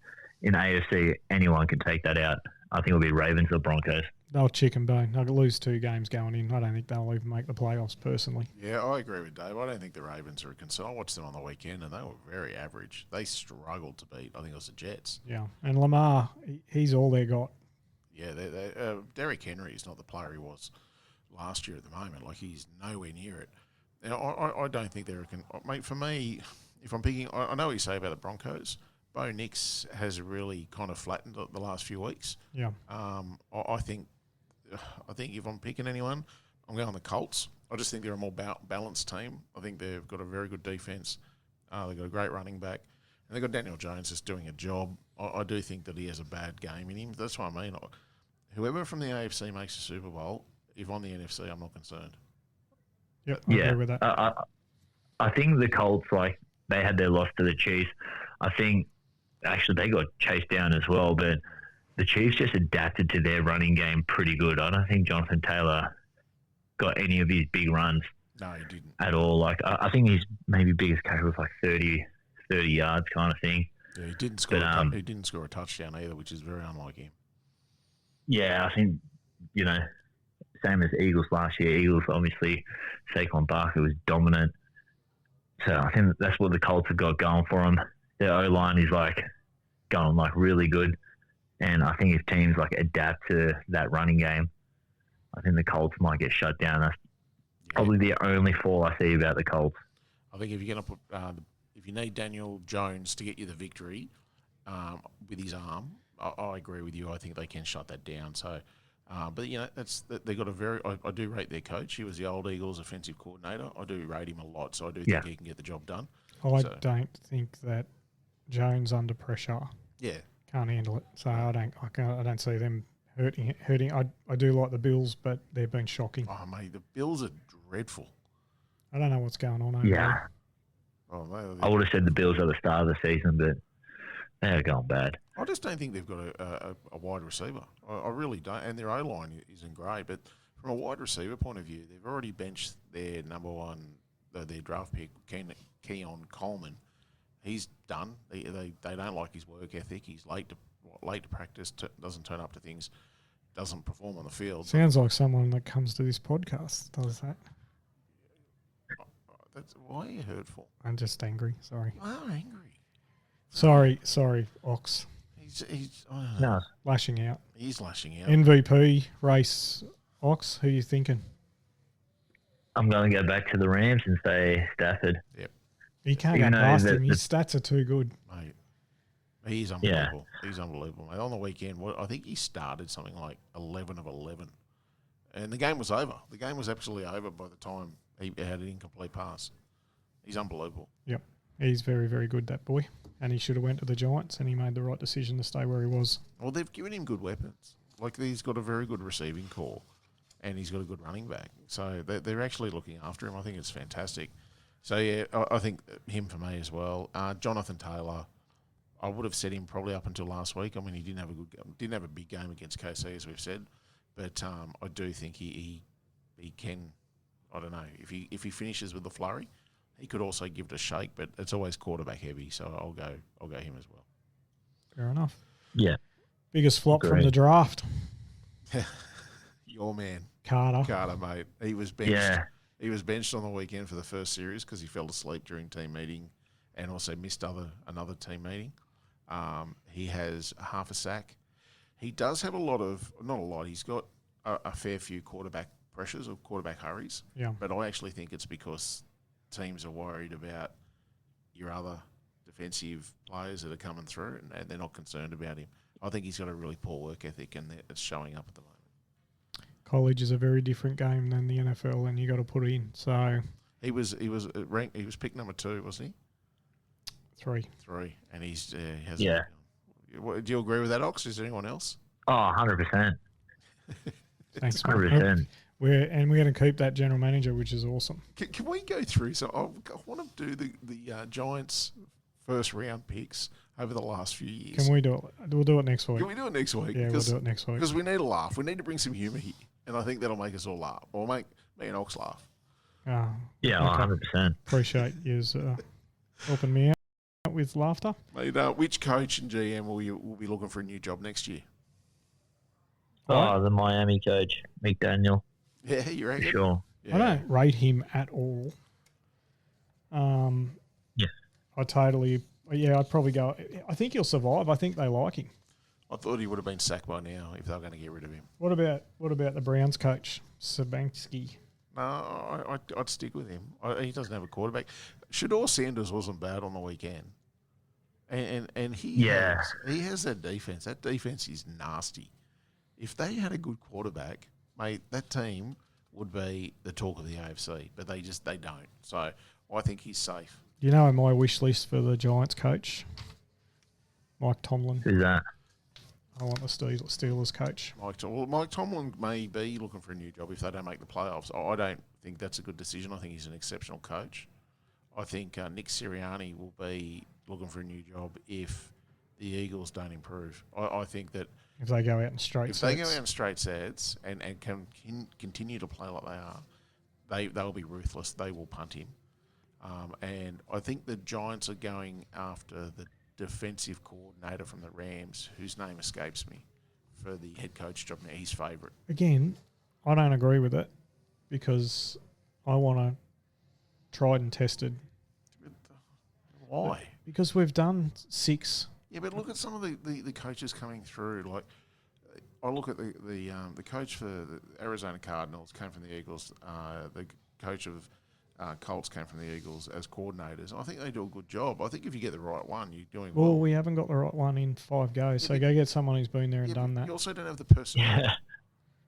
in AFC, anyone can take that out. I think it'll be Ravens or Broncos. They'll chicken bone. They'll lose 2 games going in. I don't think they'll even make the playoffs, personally. Yeah, I agree with Dave. I don't think the Ravens are a concern. I watched them on the weekend, and they were very average. They struggled to beat, I think it was the Jets. Yeah, and Lamar, he's all they got. Yeah, Derrick Henry is not the player he was last year at the moment. Like, he's nowhere near it. And I don't think they're a mate, for me, if I'm picking, I know what you say about the Broncos. Bo Nix has really kind of flattened the last few weeks. Yeah. I think if I'm picking anyone, I'm going the Colts. I just think they're a more balanced team. I think they've got a very good defense. They've got a great running back. And they've got Daniel Jones just doing a job. I do think that he has a bad game in him. That's what I mean. Whoever from the AFC makes the Super Bowl, if I'm the NFC, I'm not concerned. Yep, I agree with that. I think the Colts, they had their loss to the Chiefs. I think, actually, they got chased down as well, but the Chiefs just adapted to their running game pretty good. I don't think Jonathan Taylor got any of his big runs. No, he didn't. At all. I think his maybe biggest carry was 30 yards kind of thing. Yeah, he didn't score a touchdown either, which is very unlike him. Yeah, I think, same as Eagles last year. Eagles, obviously, Saquon Barkley was dominant. So I think that's what the Colts have got going for them. Their O-line is going really good. And I think if teams adapt to that running game, I think the Colts might get shut down. That's probably the only fall I see about the Colts. I think if you're going to put, if you need Daniel Jones to get you the victory with his arm, I agree with you. I think they can shut that down. So, but they got a very. I do rate their coach. He was the old Eagles offensive coordinator. I do rate him a lot. So I do think he can get the job done. I don't think that Jones under pressure. Yeah. Can't handle it. So I don't see them hurting. I do like the Bills, but they've been shocking. Oh mate, the Bills are dreadful. I don't know what's going on over Yeah. there. Oh, I would have said the Bills are the star of the season, but they're going bad. I just don't think they've got a wide receiver. I really don't. And their O-line isn't great. But from a wide receiver point of view, they've already benched their number one, their draft pick, Keon Coleman. He's done. They don't like his work ethic. He's late to practice, doesn't turn up to things, doesn't perform on the field. Sounds like someone that comes to this podcast does that. Why are you hurtful? I'm just angry. Sorry. You are angry. Sorry, Ox. He's No. Lashing out. He's lashing out. MVP race, Ox. Who are you thinking? I'm going to go back to the Rams and say Stafford. Yep. You can't go past him. His stats are too good. Mate, he's unbelievable. Yeah. He's unbelievable. Mate. On the weekend, I think he started something like 11 of 11. And the game was over. The game was absolutely over by the time he had an incomplete pass. He's unbelievable. Yep. He's very, very good, that boy. And he should have went to the Giants, and he made the right decision to stay where he was. Well, they've given him good weapons. Like, he's got a very good receiving core, and he's got a good running back. So they're actually looking after him. I think it's fantastic. So, yeah, I think him for me as well. Jonathan Taylor, I would have said him probably up until last week. I mean, he didn't have a big game against KC, as we've said. But I do think he can, I don't know, if he finishes with the flurry, he could also give it a shake, but it's always quarterback heavy, so I'll go him as well. Fair enough. Yeah. Biggest flop from Great. the draft. Your man, Carter, mate. He was benched. Yeah. He was benched on the weekend for the first series because he fell asleep during team meeting, and also missed another team meeting. He has half a sack. He does have not a lot. He's got a fair few quarterback pressures or quarterback hurries. Yeah. But I actually think it's because teams are worried about your other defensive players that are coming through, and they're not concerned about him. I think he's got a really poor work ethic, and it's showing up at the moment. College is a very different game than the NFL, and you got to put in. So He was ranked. He was picked number 2, wasn't he? 3. 3, and he's has. Yeah. Do you agree with that, Ox? Is there anyone else? Oh, 100%. Thanks, mate. 100%. We're going to keep that general manager, which is awesome. Can we go through? So I want to do the Giants' first round picks over the last few years. Can we do it? We'll do it next week. Can we do it next week? Yeah, we'll do it next week. Because we need a laugh. We need to bring some humour here, and I think that'll make us all laugh, or make me and Ox laugh. Yeah, Okay. 100%. Appreciate you helping me out with laughter. Mate, which coach and GM will be looking for a new job next year? Oh, the Miami coach, McDaniel. Yeah, you reckon? Sure. Yeah. I don't rate him at all. Yeah. I'd probably go. I think he'll survive. I think they like him. I thought he would have been sacked by now if they were going to get rid of him. What about the Browns coach, Sabanski? No, I'd stick with him. He doesn't have a quarterback. Shador Sanders wasn't bad on the weekend, and he has that defense. That defense is nasty. If they had a good quarterback, mate, that team would be the talk of the AFC. But they don't. So I think he's safe. You know my wish list for the Giants coach, Mike Tomlin. Who's that? I want the Steelers coach. Mike Tomlin may be looking for a new job if they don't make the playoffs. I don't think that's a good decision. I think he's an exceptional coach. I think Nick Sirianni will be looking for a new job if the Eagles don't improve. I think that If they go out in straight if sets. they go out in straight sets and can continue to play like they are, they'll be ruthless. They will punt him. And I think the Giants are going after the defensive coordinator from the Rams, whose name escapes me, for the head coach job now, his favourite. Again, I don't agree with it because I want a tried and tested. Why? Because we've done 6. Yeah, but look at some of the coaches coming through. Like, I look at the coach for the Arizona Cardinals came from the Eagles. The coach of Colts came from the Eagles as coordinators. I think they do a good job. I think if you get the right one, you're doing well. Well, we haven't got the right one in 5 goes, so go get someone who's been there and done that. You also don't have the personnel. Yeah.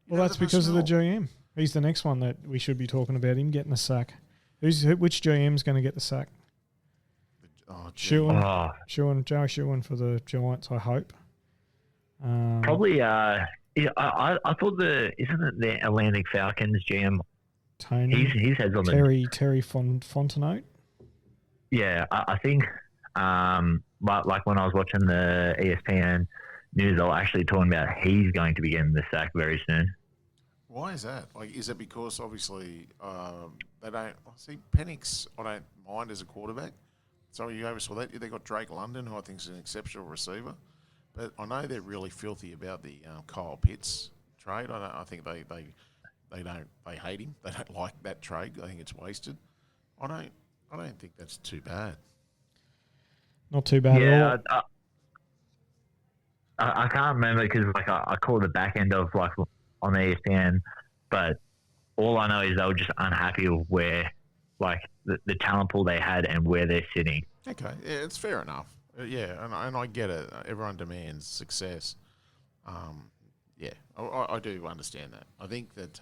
Well, that's because of the GM. He's the next one that we should be talking about, him getting the sack. Which GM's going to get the sack? Joe Schuhan for the Giants, I hope. Probably, I thought isn't it the Atlantic Falcons GM? Tony. His head's on Terry Fontenot. Yeah, I think, like when I was watching the ESPN news, they were actually talking about he's going to be getting the sack very soon. Why is that? Like, is it because obviously they don't see Penix? I don't mind as a quarterback. So you oversaw that. They got Drake London, who I think is an exceptional receiver, but I know they're really filthy about the Kyle Pitts trade. I think they hate him. They don't like that trade. I think it's wasted. I don't think that's too bad. Not too bad at all. I can't remember because I called the back end of on ESPN, but all I know is they were just unhappy with where the talent pool they had and where they're sitting. Okay, yeah, it's fair enough. Yeah, and I get it. Everyone demands success. Yeah, I do understand that. I think that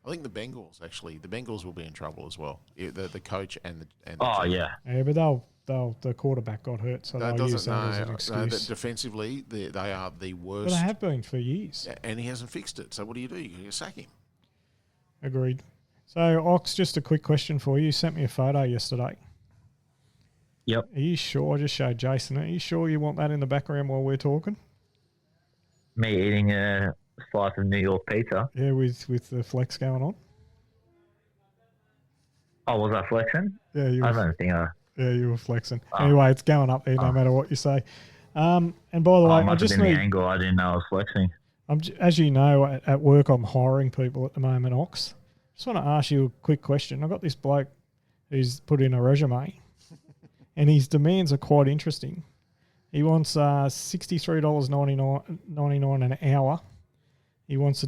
I think the Bengals will be in trouble as well. The coach and the Oh, GM. yeah. Yeah, but the quarterback got hurt, so That they'll use doesn't that as an no, excuse. defensively, they are the But worst. they have been for years. And he hasn't fixed it. So what do? You sack him. Agreed. So, Ox, just a quick question for you. You sent me a photo yesterday. Yep. Are you sure? I just showed Jason. Are you sure you want that in the background while we're talking? Me eating a slice of New York pizza. Yeah, with the flex going on. Oh, was I flexing? Yeah, I don't think I... Yeah, you were flexing. Oh. Anyway, it's going up there no matter what you say. And by the way, I must have been the angle. I didn't know I was flexing. As you know, at work, I'm hiring people at the moment, Ox. Just want to ask you a quick question. I've got this bloke who's put in a resume, and his demands are quite interesting. He wants $63.99 an hour. He wants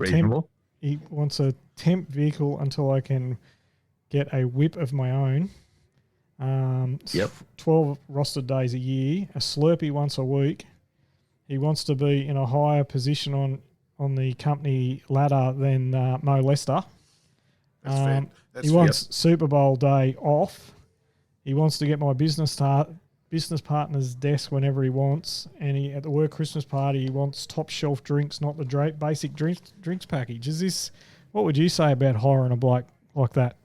He wants a temp vehicle until I can get a whip of my own. 12 rostered days a year, a Slurpee once a week. He wants to be in a higher position on the company ladder than Mo Lester. That's fair. He wants Super Bowl day off. He wants to get my business partner's desk whenever he wants. And at the work Christmas party, he wants top shelf drinks, not the basic drinks package. What would you say about hiring a bloke like that?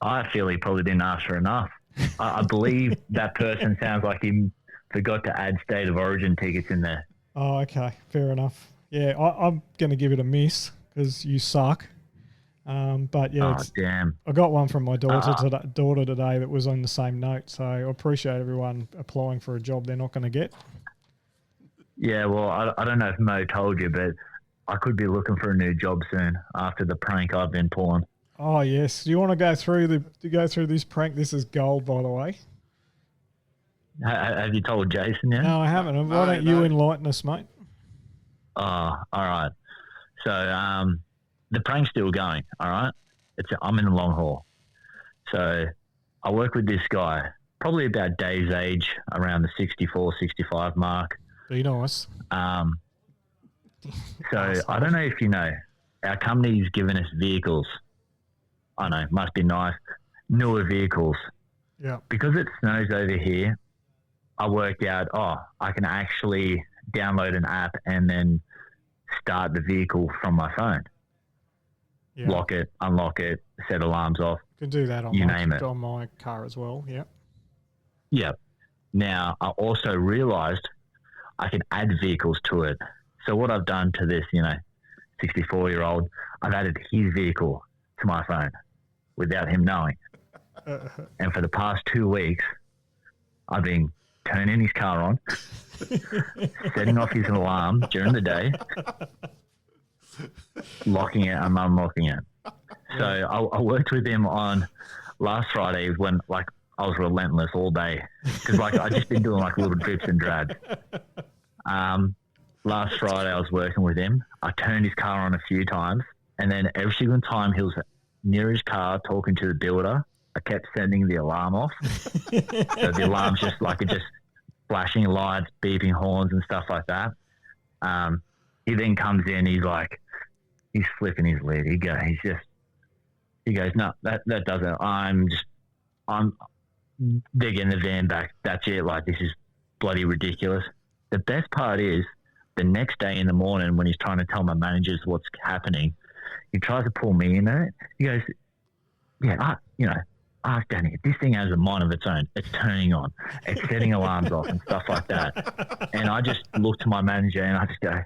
I feel he probably didn't ask for enough. I believe that person sounds like he forgot to add State of Origin tickets in there. Oh, okay. Fair enough. Yeah, I'm going to give it a miss because you suck. But yeah, damn. I got one from my daughter today that was on the same note. So I appreciate everyone applying for a job they're not going to get. Yeah, well, I don't know if Mo told you, but I could be looking for a new job soon after the prank I've been pulling. Oh yes. Do you want to go through this prank? This is gold, by the way. Have you told Jason yet? No, I haven't. Why don't you enlighten us, mate? Oh, all right. So the prank's still going. All right. I'm in the long haul. So I work with this guy, probably about Dave's age, around the 64, 65 mark. Be nice. So I don't know if you know, our company's given us vehicles. I know, must be nice. Newer vehicles. Yeah. Because it snows over here, I worked out, I can actually download an app and then start the vehicle from my phone. Yeah. Lock it, unlock it, set alarms off. You can do that on my car as well, yeah. Yeah. Now, I also realized I can add vehicles to it. So what I've done to this, 64-year-old, I've added his vehicle to my phone without him knowing. And for the past 2 weeks, I've been turning his car on, setting off his alarm during the day, locking it and unlocking it. So I worked with him on last Friday when I was relentless all day because I just been doing little drips and drabs. Last Friday I was working with him. I turned his car on a few times, and then every single time he was near his car talking to the builder, I kept sending the alarm off. So the alarm's just flashing lights, beeping horns and stuff like that. He then comes in, he's flipping his lid. He goes, no, that doesn't. They're getting the van back. That's it. This is bloody ridiculous. The best part is the next day in the morning when he's trying to tell my managers what's happening, he tries to pull me in it. He goes, ask Danny, this thing has a mind of its own. It's turning on. It's setting alarms off and stuff like that. And I just look to my manager and I just go,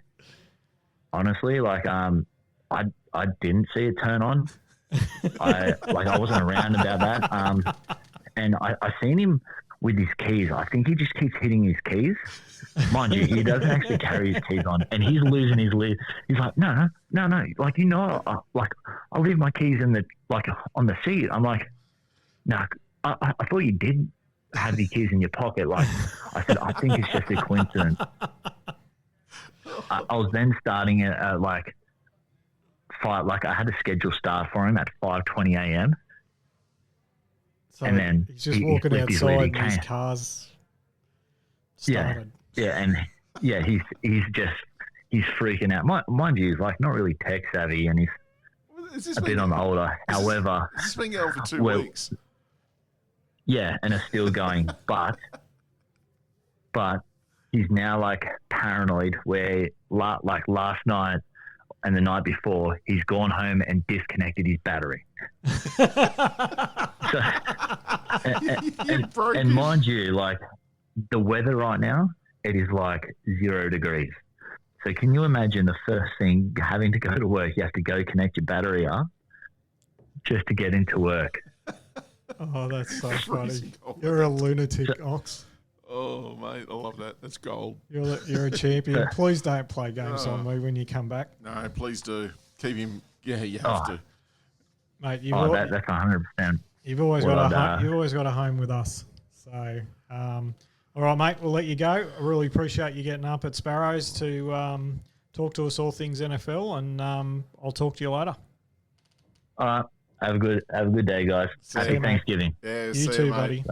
honestly, I didn't see it turn on. I wasn't around about that. And I seen him with his keys. I think he just keeps hitting his keys. Mind you, he doesn't actually carry his keys on, and he's losing his lid. He's like, no. I leave my keys in the on the seat. I'm like, no, I thought you did have your keys in your pocket. I said, I think it's just a coincidence. I was then starting at 5. I had a scheduled start for him at 5:20 a.m. So and then he's just walking outside and his car's started. He's freaking out. Mind you, he's not really tech savvy, and a bit on the older. However, This has been going for 2 well, weeks. yeah, and it's still going. But he's now like paranoid where like last night and the night before, he's gone home and disconnected his battery. So, and mind you, like the weather right now, it is like 0 degrees. So can you imagine the first thing, having to go to work, you have to go connect your battery up just to get into work. Oh, that's so funny. You're a lunatic, Ox. Oh, mate, I love that. That's gold. You're a champion. Please don't play games on me when you come back. No, please do. Keep him. Yeah, you have to. Mate, that's 100%. You've always got a home with us. So, all right, mate, we'll let you go. I really appreciate you getting up at Sparrows to talk to us all things NFL, and I'll talk to you later. All right. Have a good day, guys. Happy Thanksgiving. Yeah, you too, buddy.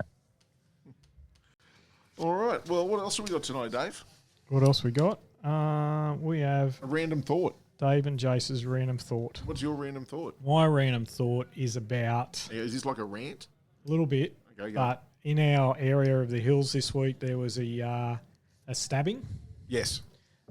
All right. Well, what else have we got tonight, Dave? What else we got? We have a random thought. Dave and Jace's random thought. What's your random thought? My random thought is about... Yeah, is this like a rant? A little bit. Okay, but in our area of the hills this week, there was a stabbing. Yes.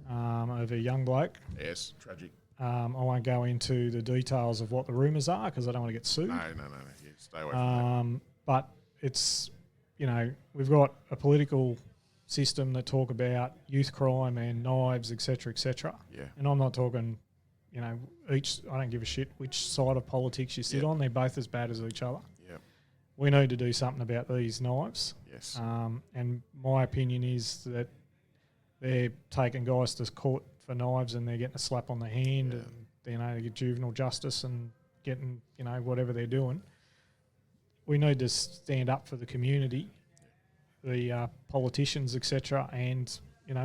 Of a young bloke. Yes, tragic. I won't go into the details of what the rumours are because I don't want to get sued. No. Yeah, stay away from that. But it's, we've got a political system that talk about youth crime and knives, etc., etc. Yeah. And I'm not talking, I don't give a shit which side of politics you sit on. They're both as bad as each other. Yeah. We need to do something about these knives. Yes. And my opinion is that they're taking guys to court for knives and they're getting a slap on the hand and, they get juvenile justice and getting, whatever they're doing. We need to stand up for the community, the politicians, etc. And,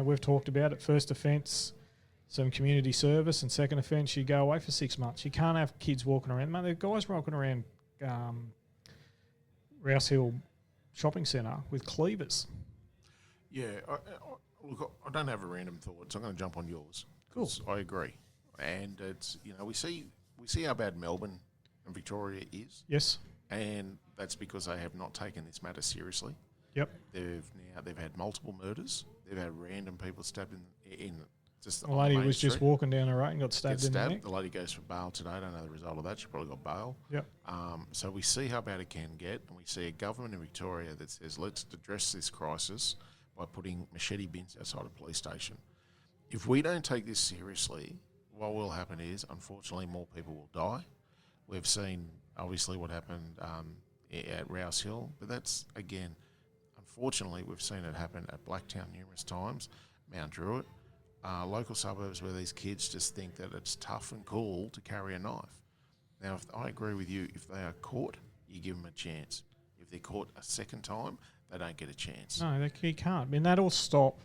we've talked about it. First offence, some community service, and second offence, you go away for 6 months. You can't have kids walking around. Mate, there are guys walking around Rouse Hill Shopping Centre with cleavers. Yeah, look, I don't have a random thought, so I'm going to jump on yours. Cool. I agree. And it's, we see how bad Melbourne and Victoria is. Yes. And that's because they have not taken this matter seriously. Yep. They've had multiple murders. They've had random people stabbed in just a lady was just walking down the road and got stabbed in the neck. The lady goes for bail today. I don't know the result of that. She probably got bail. Yep. So we see how bad it can get, and we see a government in Victoria that says, let's address this crisis by putting machete bins outside a police station. If we don't take this seriously, what will happen is, unfortunately, more people will die. We've seen, obviously, what happened at Rouse Hill, but that's, again, unfortunately, we've seen it happen at Blacktown numerous times, Mount Druitt, local suburbs where these kids just think that it's tough and cool to carry a knife. Now, if I agree with you, if they are caught, you give them a chance. If they're caught a second time, they don't get a chance. No, you can't. I mean, that'll stop.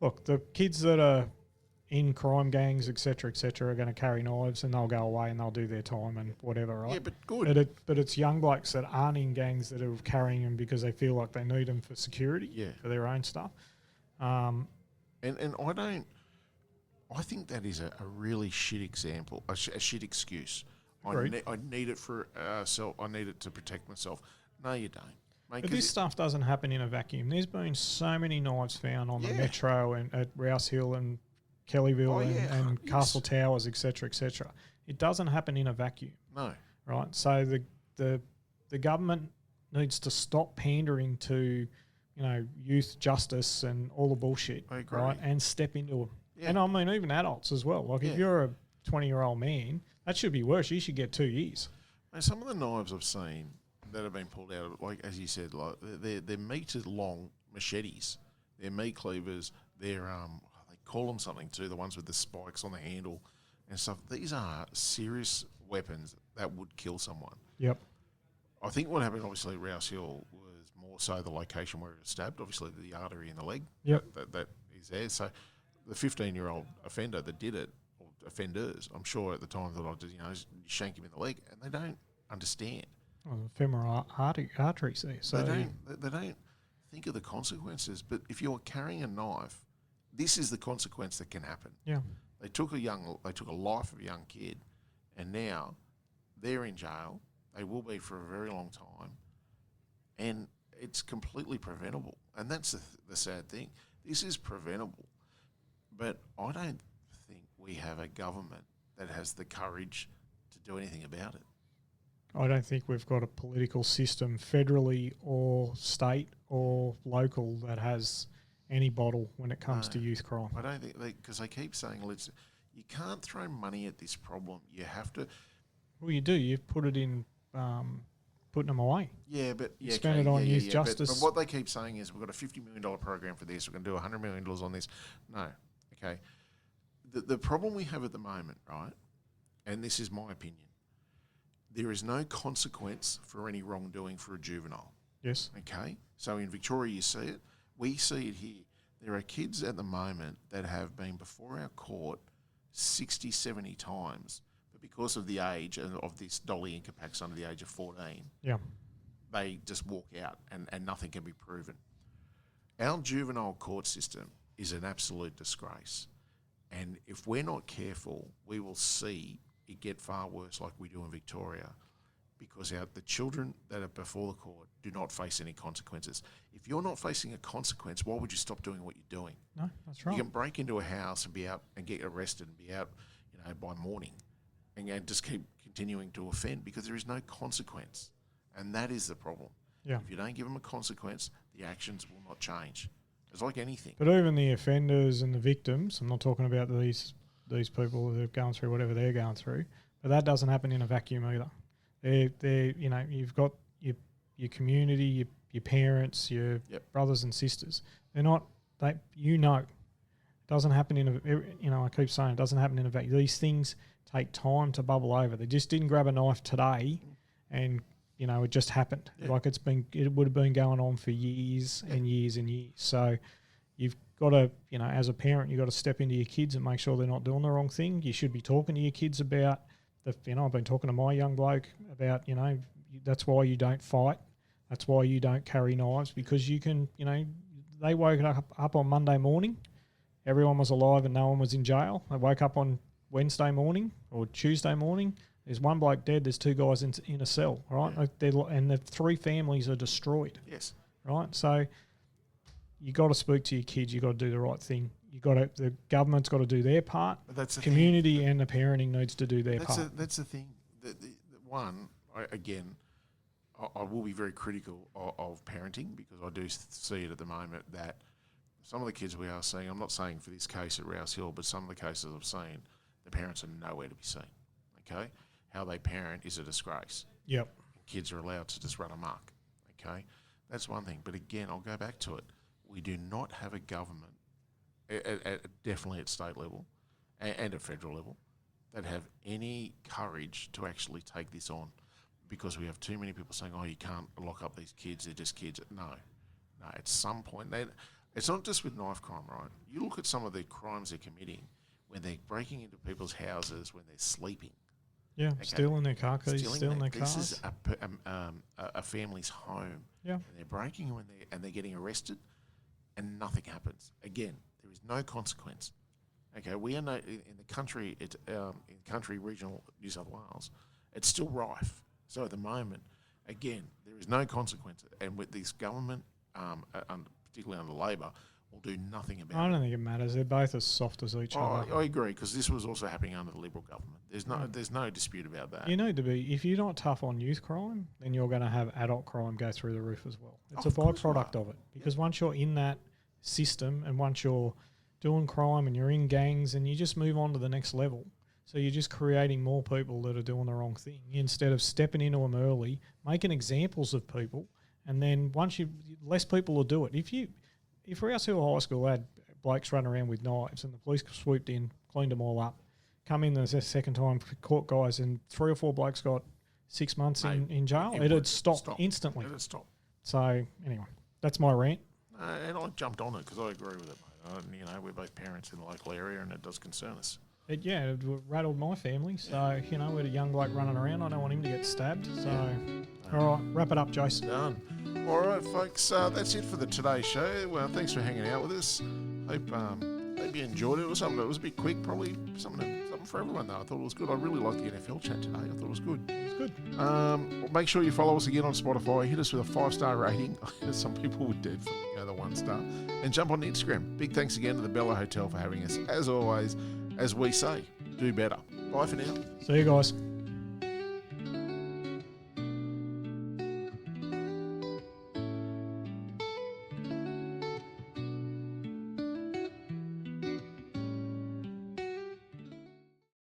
Look, the kids that are in crime gangs, et cetera, are going to carry knives and they'll go away and they'll do their time and whatever, right? Yeah, but good. But it's young blokes that aren't in gangs that are carrying them because they feel like they need them for security, for their own stuff. And I think that is a really shit example, a shit excuse. I need it for I need it to protect myself. No, you don't. Mate, but this stuff doesn't happen in a vacuum. There's been so many knives found on the Metro and at Rouse Hill and Kellyville and Castle Towers, et cetera, et cetera. It doesn't happen in a vacuum. No. Right? So the government needs to stop pandering to, youth justice and all the bullshit. I agree. Right? And step into it. Yeah. And I mean, even adults as well. Like if you're a 20-year-old man, that should be worse. You should get 2 years. Now, some of the knives I've seen that have been pulled out, like as you said, like they're metre-long machetes. They're meat cleavers. They're they call them something too. The ones with the spikes on the handle and stuff. These are serious weapons that would kill someone. Yep. I think what happened, obviously, at Rouse Hill was more so the location where it was stabbed. Obviously, the artery in the leg. Yep. That is there. So the 15-year-old offender that did it, or offenders, I'm sure at the time thought, you shank him in the leg, and they don't understand. Well, the femoral arteries there. So they don't think of the consequences. But if you're carrying a knife, this is the consequence that can happen. Yeah. They took a life of a young kid, and now they're in jail. They will be for a very long time. And it's completely preventable. And that's the sad thing. This is preventable. But I don't think we have a government that has the courage to do anything about it. I don't think we've got a political system, federally or state or local, that has any bottle when it comes to youth crime. I don't think because they keep saying, you can't throw money at this problem. You have to. Well, you do. You put it in putting them away. Yeah, but you spend it on youth justice. But what they keep saying is, we've got a $50 million program for this. We're going to do $100 million on this. No, okay. The problem we have at the moment, right, and this is my opinion, there is no consequence for any wrongdoing for a juvenile. Yes. Okay? So in Victoria, you see it. We see it here. There are kids at the moment that have been before our court 60, 70 times, but because of the age of this Dolly Incapax under the age of 14, they just walk out and nothing can be proven. Our juvenile court system is an absolute disgrace. And if we're not careful, we will see it get far worse like we do in Victoria, because the children that are before the court do not face any consequences. If you're not facing a consequence, why would you stop doing what you're doing? No, that's right. You can break into a house and be out and get arrested and be out, by morning, and just keep continuing to offend because there is no consequence, and that is the problem. Yeah. If you don't give them a consequence, the actions will not change. It's like anything. But even the offenders and the victims, I'm not talking about these people that are going through whatever they're going through, but that doesn't happen in a vacuum either. They're you've got your community, your parents, your brothers and sisters. They're not, it doesn't happen in a, I keep saying it doesn't happen in a vacuum. These things take time to bubble over. They just didn't grab a knife today and, it just happened. Yeah. Like it would have been going on for years and years and years. So you've got to, as a parent, you've got to step into your kids and make sure they're not doing the wrong thing. You should be talking to your kids about, I've been talking to my young bloke about, that's why you don't fight. That's why you don't carry knives, because you can, they woke up on Monday morning, everyone was alive and no one was in jail. They woke up on Wednesday morning or Tuesday morning, there's one bloke dead, there's two guys in a cell, right? Yeah. And the three families are destroyed. Yes. Right? So you got to speak to your kids, you got to do the right thing. The government's got to do their part. That's the community thing. And the parenting needs to do their part. That's the thing. I will be very critical of parenting, because I do see it at the moment that some of the kids we are seeing, I'm not saying for this case at Rouse Hill, but some of the cases I've seen, the parents are nowhere to be seen. Okay? How they parent is a disgrace. Yep. Kids are allowed to just run amok. Okay? That's one thing. But again, I'll go back to it. We do not have a government, definitely at state level and at federal level, that have any courage to actually take this on, because we have too many people saying, you can't lock up these kids, they're just kids. No, at some point, it's not just with knife crime, right? You look at some of the crimes they're committing when they're breaking into people's houses when they're sleeping. Yeah, okay. Stealing their car keys, stealing their cars. This is a family's home. Yeah. And they're breaking and they're getting arrested, and nothing happens. Again, there is no consequence. Okay, we are in the country, in regional New South Wales, it's still rife. So at the moment, again, there is no consequence. And with this government, particularly under Labor, will do nothing about it. I don't think it matters. They're both as soft as each other. I agree, because this was also happening under the Liberal government. There's no dispute about that. You need to be. If you're not tough on youth crime, then you're going to have adult crime go through the roof as well. It's a byproduct of it. Because once you're in that system and once you're doing crime and you're in gangs, and you just move on to the next level. So you're just creating more people that are doing the wrong thing instead of stepping into them early, making examples of people, and then less people will do it. If Rouse Hill High School had blokes running around with knives and the police swooped in, cleaned them all up, come in the second time, caught guys, and 3 or 4 blokes got 6 months in jail, it'd stop instantly. It'd stop. So anyway, that's my rant. And I jumped on it because I agree with it, mate. We're both parents in the local area, and it does concern us. It rattled my family. So, we had a young bloke running around. I don't want him to get stabbed. So, all right, wrap it up, Jace. Done. All right, folks, that's it for the Today Show. Well, thanks for hanging out with us. Hope you enjoyed it. It was a bit quick, probably something for everyone, though. I thought it was good. I really liked the NFL chat today. I thought it was good. It's good. Make sure you follow us again on Spotify. Hit us with a 5-star rating. Some people would definitely go the 1-star. And jump on Instagram. Big thanks again to the Bella Hotel for having us. As always, as we say, do better. Bye for now. See you guys.